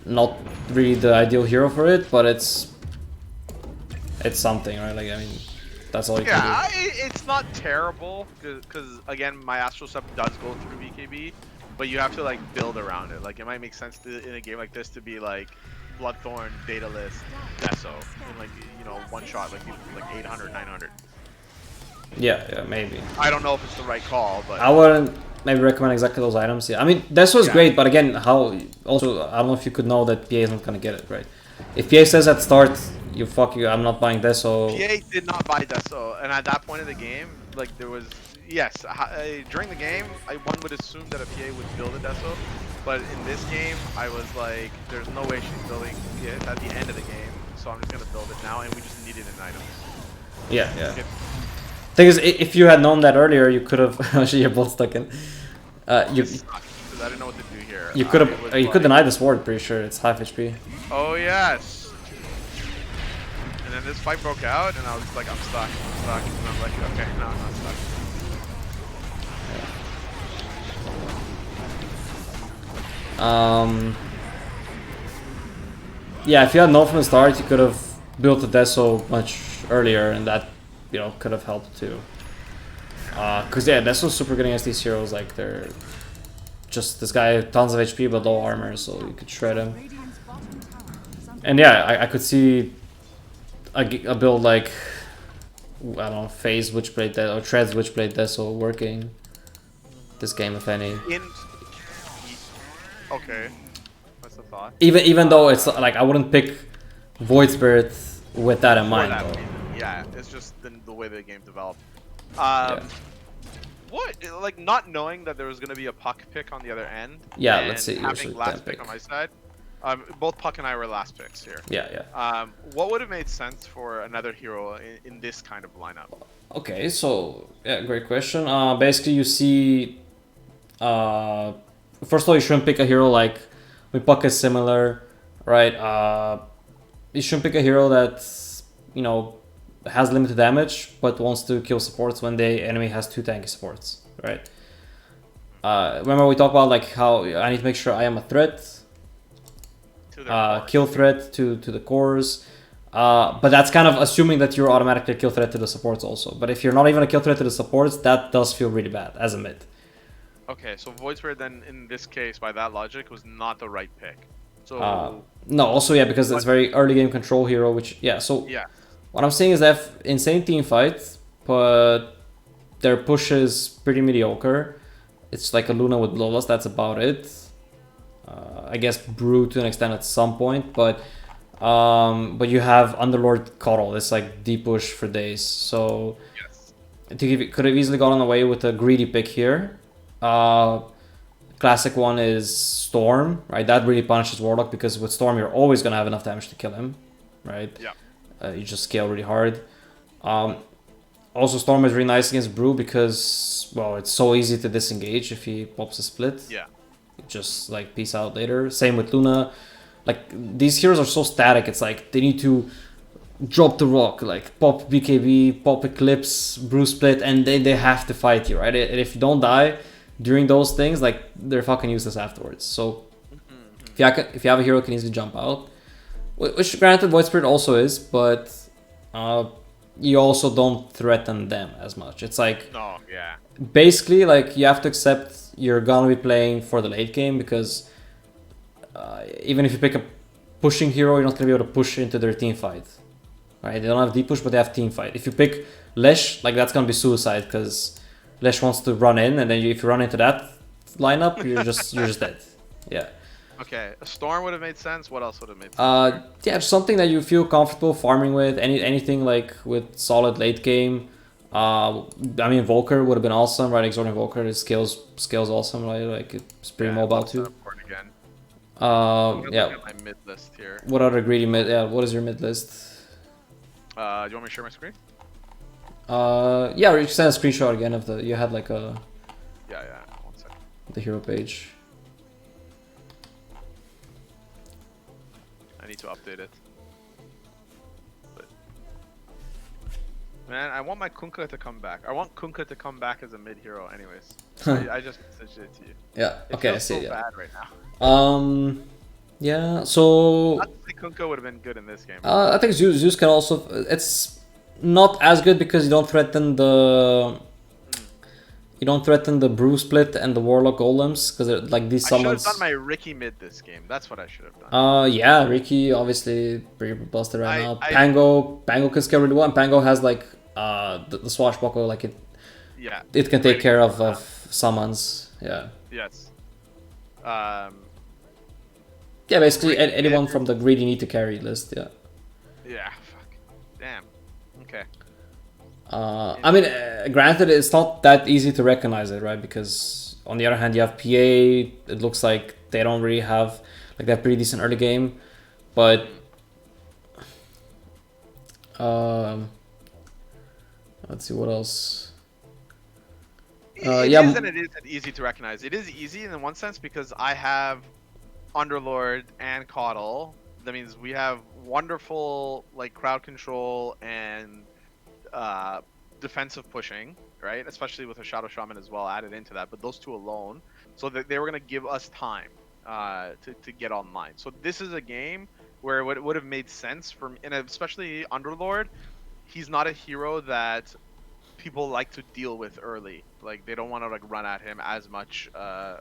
not really the ideal hero for it, but it's something, right? Like I mean, that's all you can do. Yeah, it's not terrible because again, my Astral Step does go through BKB, but you have to like build around it. Like it might make sense in a game like this to be like Bloodthorn, Daedalus, Deso, and like one shot like 800, 900. Yeah, maybe. I don't know if it's the right call, but I wouldn't maybe recommend exactly those items. Yeah, I mean Deso is great, but again, how also I don't know if you could know that PA is not gonna get it right. If PA says at start, I'm not buying Deso. PA did not buy Deso, and at that point of the game, like there was during the game, one would assume that a PA would build a Deso, but in this game, I was like, there's no way she's building it at the end of the game, so I'm just gonna build it now, and we just needed an item. Yeah. Thing is, if you had known that earlier, you could have. Actually, you're both stuck in. Because I didn't know what to do here. You could have. You could deny the sword. Pretty sure it's half HP. Oh yes. And then this fight broke out, and I was like, I'm stuck. And I'm like, okay, no, I'm not stuck. Yeah, if you had known from the start, you could have built the Deso much earlier, and that could have helped too. Cause yeah, Deso's super good against these heroes. Like they're just this guy tons of HP but low armor, so you could shred him. Radiant's bottom tower is under And yeah, I could see a build like I don't know, Phase Witchblade or Treads Witchblade Deso working this game, if any. Okay, what's the thought? Even though it's like I wouldn't pick Void Spirit with that in mind. Though. Yeah, it's just the way the game developed. Yeah. What? Like not knowing that there was gonna be a Puck pick on the other end. Yeah, and let's see. Having last pick on my side. Both Puck and I were last picks here. Yeah. What would have made sense for another hero in this kind of lineup? Okay, so yeah, great question. Basically, you see, first of all, you shouldn't pick a hero like with Puck is similar, right? You shouldn't pick a hero that has limited damage but wants to kill supports when the enemy has 2 tanky supports, right? Remember we talked about like how I need to make sure I am a threat. Kill threat to the cores, but that's kind of assuming that you're automatically a kill threat to the supports also. But if you're not even a kill threat to the supports, that does feel really bad as a mid. Okay, so Void Spirit then in this case, by that logic, was not the right pick. So no, also yeah, because it's very early game control hero, which so what I'm saying is that insane team fight, but their push is pretty mediocre. It's like a Luna with Bloodlust, that's about it. I guess Brew to an extent at some point, but you have Underlord Coddle. It's like deep push for days. So I think it could have easily gotten away with a greedy pick here. Classic one is Storm, right? That really punishes Warlock because with Storm you're always gonna have enough damage to kill him, right? Yeah. You just scale really hard. Also Storm is really nice against Brew because it's so easy to disengage if he pops a split. Yeah. Just like peace out later. Same with Luna. Like these heroes are so static. It's like they need to drop the rock, like pop BKB, pop Eclipse, Brew Split, and they have to fight you, right? And if you don't die during those things, like they're fucking useless afterwards. So if you have a hero who can easily jump out, which granted Void Spirit also is, but you also don't threaten them as much. It's like No, yeah. basically like you have to accept you're gonna be playing for the late game because even if you pick a pushing hero, you're not gonna be able to push into their team fight. Right? They don't have deep push, but they have team fight. If you pick Lesh, like that's gonna be suicide because Lesh wants to run in, and then if you run into that lineup, you're just dead. Yeah. Okay, a Storm would have made sense. What else would have made sense? Yeah, just something that you feel comfortable farming with. Anything like with solid late game. I mean, Invoker would have been awesome, right? Exhort Invoker, his skills awesome, right? Like it's pretty mobile too. Again. Yeah. Look at my mid list here. What other greedy mid? Yeah, what is your mid list? Do you want me to share my screen? Yeah, you send a screenshot again of the. You had like a. Yeah. 1 second. The hero page. I need to update it. But man, I want my Kunkka to come back. I want Kunkka to come back as a mid hero, anyways. I just messaged it to you. Yeah. It Okay, I feels see. so Yeah. bad right now. Yeah. So. Not to say Kunkka would have been good in this game. I think Zeus can also. It's not as good because you don't threaten the. You don't threaten the brew split and the warlock golems because like these I should have summons. done my Ricky mid this game. That's what I should have done. Yeah, Ricky obviously pretty busted right now. I- Pango can scale really well. And Pango has like the swashbuckle, like Yeah. it can take Great. care of summons. Yeah. Yes. Yeah, basically Great anyone mid. from the greedy need to carry list. Yeah. Yeah. Fuck. Damn. Okay. I mean, granted, it's not that easy to recognize it, right? Because on the other hand, you have PA. It looks like they don't really have like that pretty decent early game, but let's see what else. It yeah, is and it isn't easy to recognize. It is easy in one sense because I have Underlord and Coddle. That means we have wonderful like crowd control and defensive pushing, right? Especially with a Shadow Shaman as well added into that. But those two alone, so that they were gonna give us time to get online. So this is a game where it would have made sense for me, and especially Underlord. He's not a hero that people like to deal with early. Like they don't want to like run at him as much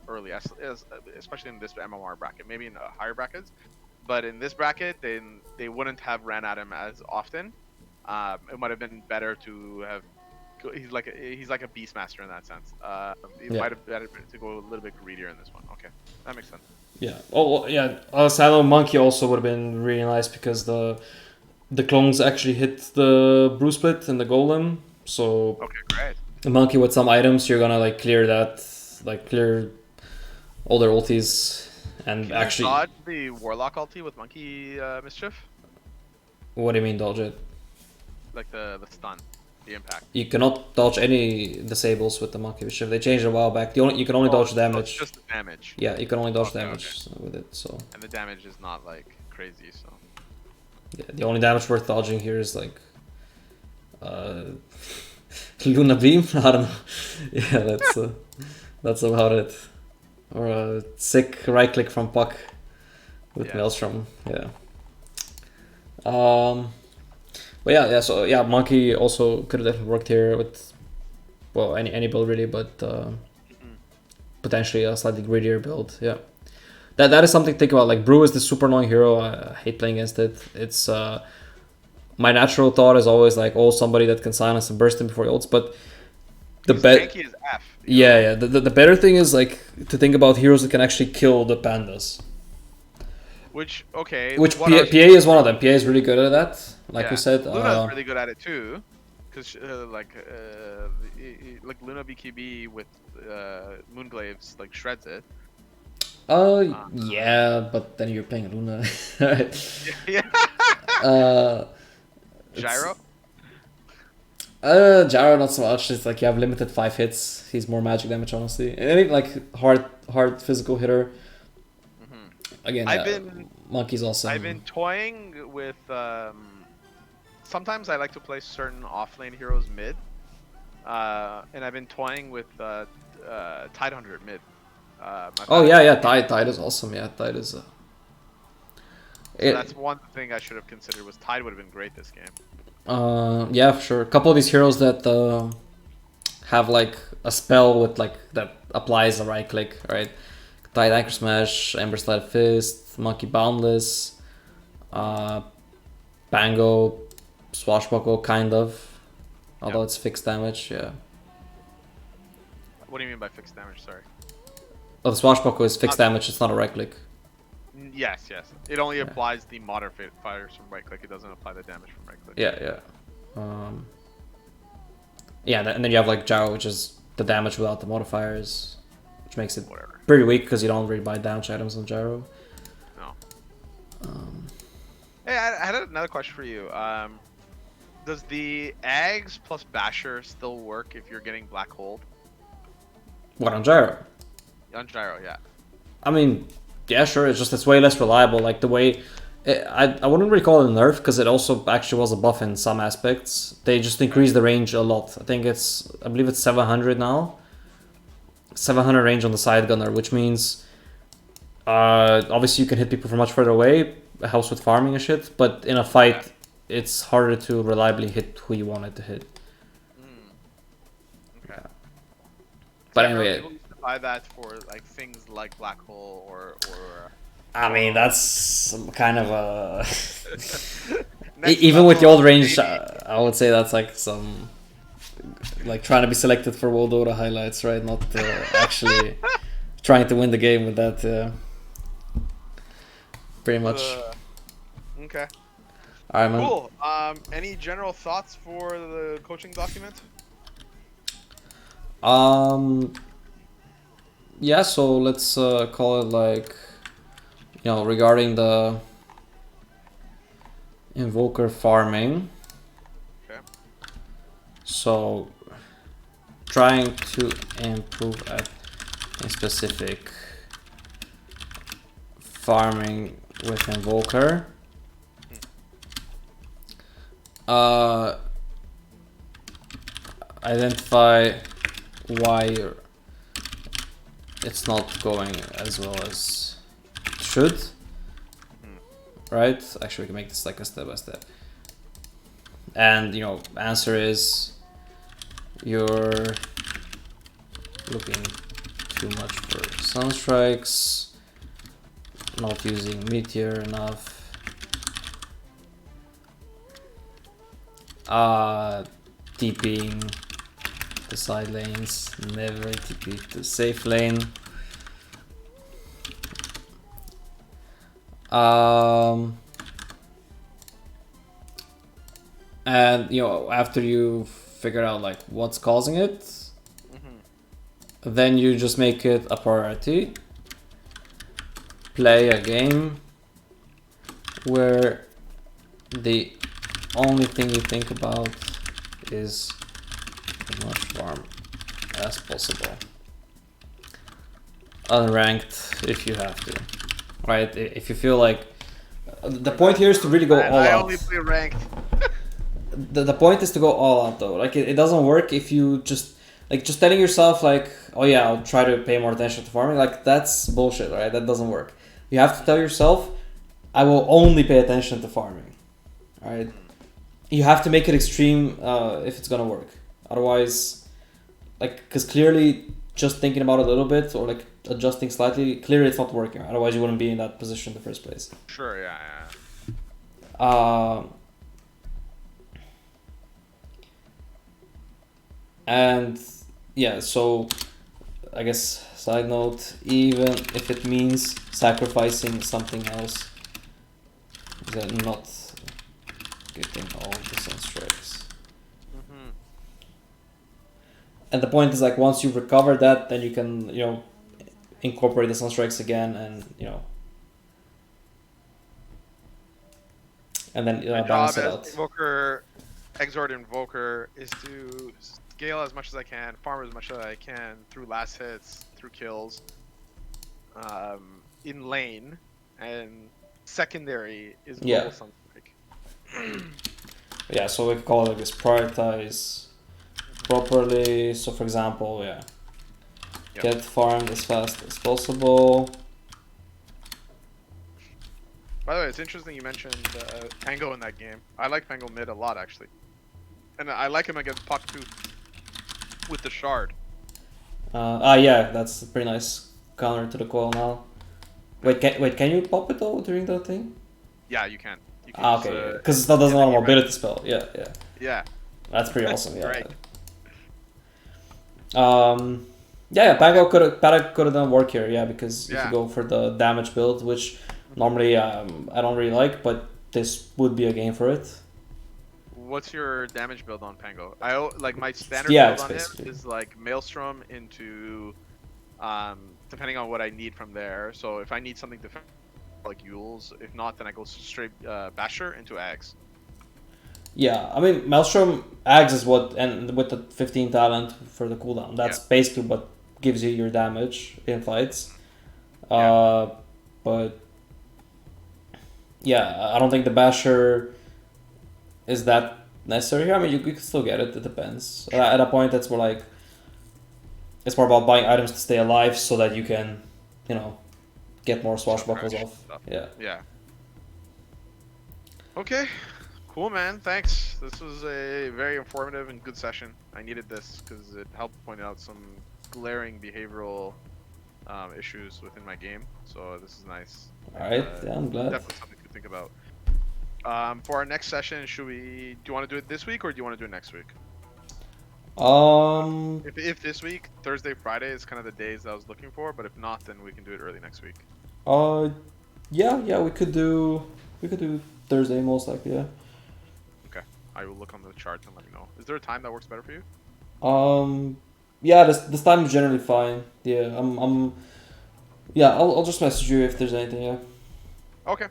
early, as especially in this MMR bracket. Maybe in higher brackets, but in this bracket, they wouldn't have ran at him as often. It might have been better to have. He's like a beastmaster in that sense. It might have been better to go a little bit greedier in this one. Okay, that makes sense. Yeah. Oh, well, yeah. Silo Monkey also would have been really nice because the clones actually hit the brew split and the golem. So Okay, great. the monkey with some items, you're gonna like clear that, like clear all their ultis, and Can actually. you dodge the warlock ulti with monkey mischief? What do you mean dodge it? Like the stun, the impact. You cannot dodge any disables with the monkey mischief. They changed it a while back. You can only dodge So damage. it's just the damage. Yeah, you can only dodge Okay, damage with it. So And the damage is not like crazy, so. yeah, the only damage worth dodging here is like Luna Beam. I don't know. Yeah, that's about it. Or a sick right click from Puck with Yeah. Maelstrom. Yeah. But yeah. So yeah, Monkey also could have definitely worked here with, well, any build really, but potentially a slightly greedier build. Yeah. That is something to think about. Like Brew is the super annoying hero. I hate playing against it. It's my natural thought is always like, oh, somebody that can silence and burst him before he ults. But the Tanky is F. yeah. The better thing is like to think about heroes that can actually kill the pandas. Which okay. Which what PA, are- PA is one of them. PA is really good at that. Like yeah. we said. Luna's really good at it too, because like Luna BKB with Moonglaves like shreds it. Yeah, but then you're playing Luna. Yeah. Gyro. Gyro not so much. It's like you have limited 5 hits. He's more magic damage, honestly. Any like hard physical hitter. Again, Monkey's awesome. I've been toying with. Sometimes I like to play certain offlane heroes mid, and I've been toying with Tide Hunter at mid. Tide is awesome. Yeah, Tide is. So that's one thing I should have considered was Tide would have been great this game. Yeah, for sure. A couple of these heroes that have like a spell with like that applies a right click, right? Tide Anchor Smash, Ember Slide Fist, Monkey Boundless, Bango, Swashbuckle, kind of. Although it's fixed damage, yeah. What do you mean by fixed damage? Sorry. Oh, the Swashbuckle is fixed damage, it's not a right click. Yes, yes. It only applies the modifiers from right click. It doesn't apply the damage from right click. Yeah. Yeah, and then you have like Jaro, which is the damage without the modifiers, which makes it pretty weak because you don't really buy damage items on Jaro. No. Hey, I had another question for you. Does the Ags plus Basher still work if you're getting Black Hold? What, on Jaro? On Gyro, yeah. I mean, yeah, sure. It's just it's way less reliable. Like the way, I wouldn't really call it a nerf because it also actually was a buff in some aspects. They just increased the range a lot. I believe it's 700 now. 700 range on the side gunner, which means, obviously you can hit people from much further away. It helps with farming and shit. But in a fight, it's harder to reliably hit who you want it to hit. Okay. But anyway. People used to buy that for like things like Black Hole or I mean, that's some kind of a... Even with the old range, I would say that's like some... Like trying to be selected for World Dota highlights, right? Not actually trying to win the game with that. Pretty much. Okay. Alright, man. Cool. Any general thoughts for the coaching document? Yeah, so let's call it like, regarding the Invoker Farming. Okay. So, trying to improve at a specific farming with Invoker. Identify why it's not going as well as it should. Right? Actually, we can make this like a step by step. And, answer is you're looking too much for Sunstrikes, not using Meteor enough. TPing the side lanes, never TP to safe lane. And after you figure out like what's causing it, then you just make it a priority. Play a game where the only thing you think about is as much farm as possible. Unranked if you have to, right? If you feel like the point here is to really go all out. I only play ranked. The point is to go all out though. Like it doesn't work if you just telling yourself like, oh yeah, I'll try to pay more attention to farming. Like that's bullshit, right? That doesn't work. You have to tell yourself, I will only pay attention to farming, right? You have to make it extreme if it's gonna work. Otherwise, because clearly just thinking about it a little bit or like adjusting slightly, clearly it's not working. Otherwise, you wouldn't be in that position in the first place. Sure, yeah. And yeah, so I guess side note, even if it means sacrificing something else, then not getting all the Sunstrikes. And the point is like once you recover that, then you can incorporate the Sunstrikes again, and and then balance it out. Invoker, Exort Invoker is to scale as much as I can, farm as much as I can through last hits, through kills, in lane, and secondary is global Sunstrike. Yeah, so we can call it like this: prioritize properly. So for example, get farmed as fast as possible. By the way, it's interesting you mentioned Pango in that game. I like Pango mid a lot actually, and I like him against Puck too, with the shard. Yeah, that's a pretty nice counter to the coil now. Wait, can you pop it though during that thing? Yeah, you can. You can Okay, because that doesn't have a mobility spell. Yeah. Yeah. That's pretty awesome. Yeah. Right. Yeah, Pango could have done work here. Yeah, because if Yeah. you go for the damage build, which normally I don't really like, but this would be a game for it. What's your damage build on Pango? Like my standard Yeah, build on him basically. is like Maelstrom into, depending on what I need from there. So if I need something defensive, like Yules, if not, then I go straight Basher into Ags. Yeah, I mean Maelstrom Ags is what, and with the 15 talent for the cooldown, that's basically what gives you your damage in fights. But yeah, I don't think the Basher is that necessary here. I mean, you can still get it. It depends. At a point, that's more like it's more about buying items to stay alive so that you can, get more swashbuckles off. Yeah. Yeah. Okay. Cool, man. Thanks. This was a very informative and good session. I needed this because it helped point out some glaring behavioral issues within my game. So this is nice. All right. Yeah, I'm glad. Definitely something to think about. For our next session, do you want to do it this week or do you want to do it next week? If this week, Thursday, Friday is kind of the days I was looking for, but if not, then we can do it early next week. Yeah, we could do Thursday most likely. Yeah. Okay, I will look on the charts and let me know. Is there a time that works better for you? Yeah, this time is generally fine. Yeah, I'll just message you if there's anything. Yeah. Okay.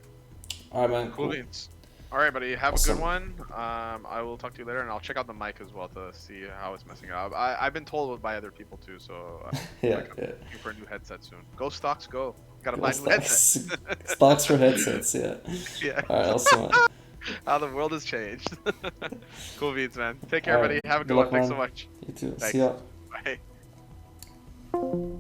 All right, man. Cool beans. All right, buddy. Have a good one. I will talk to you later, and I'll check out the mic as well to see how it's messing up. I've been told by other people too, so I'm looking for a new headset soon. Go stocks, go. Gotta buy new headsets. Stocks for headsets, yeah. Yeah. All right, awesome. How the world has changed. Cool beans, man. Take care, buddy. Have a good luck, one. Thanks man. so much. You too. Thanks. See ya. Bye.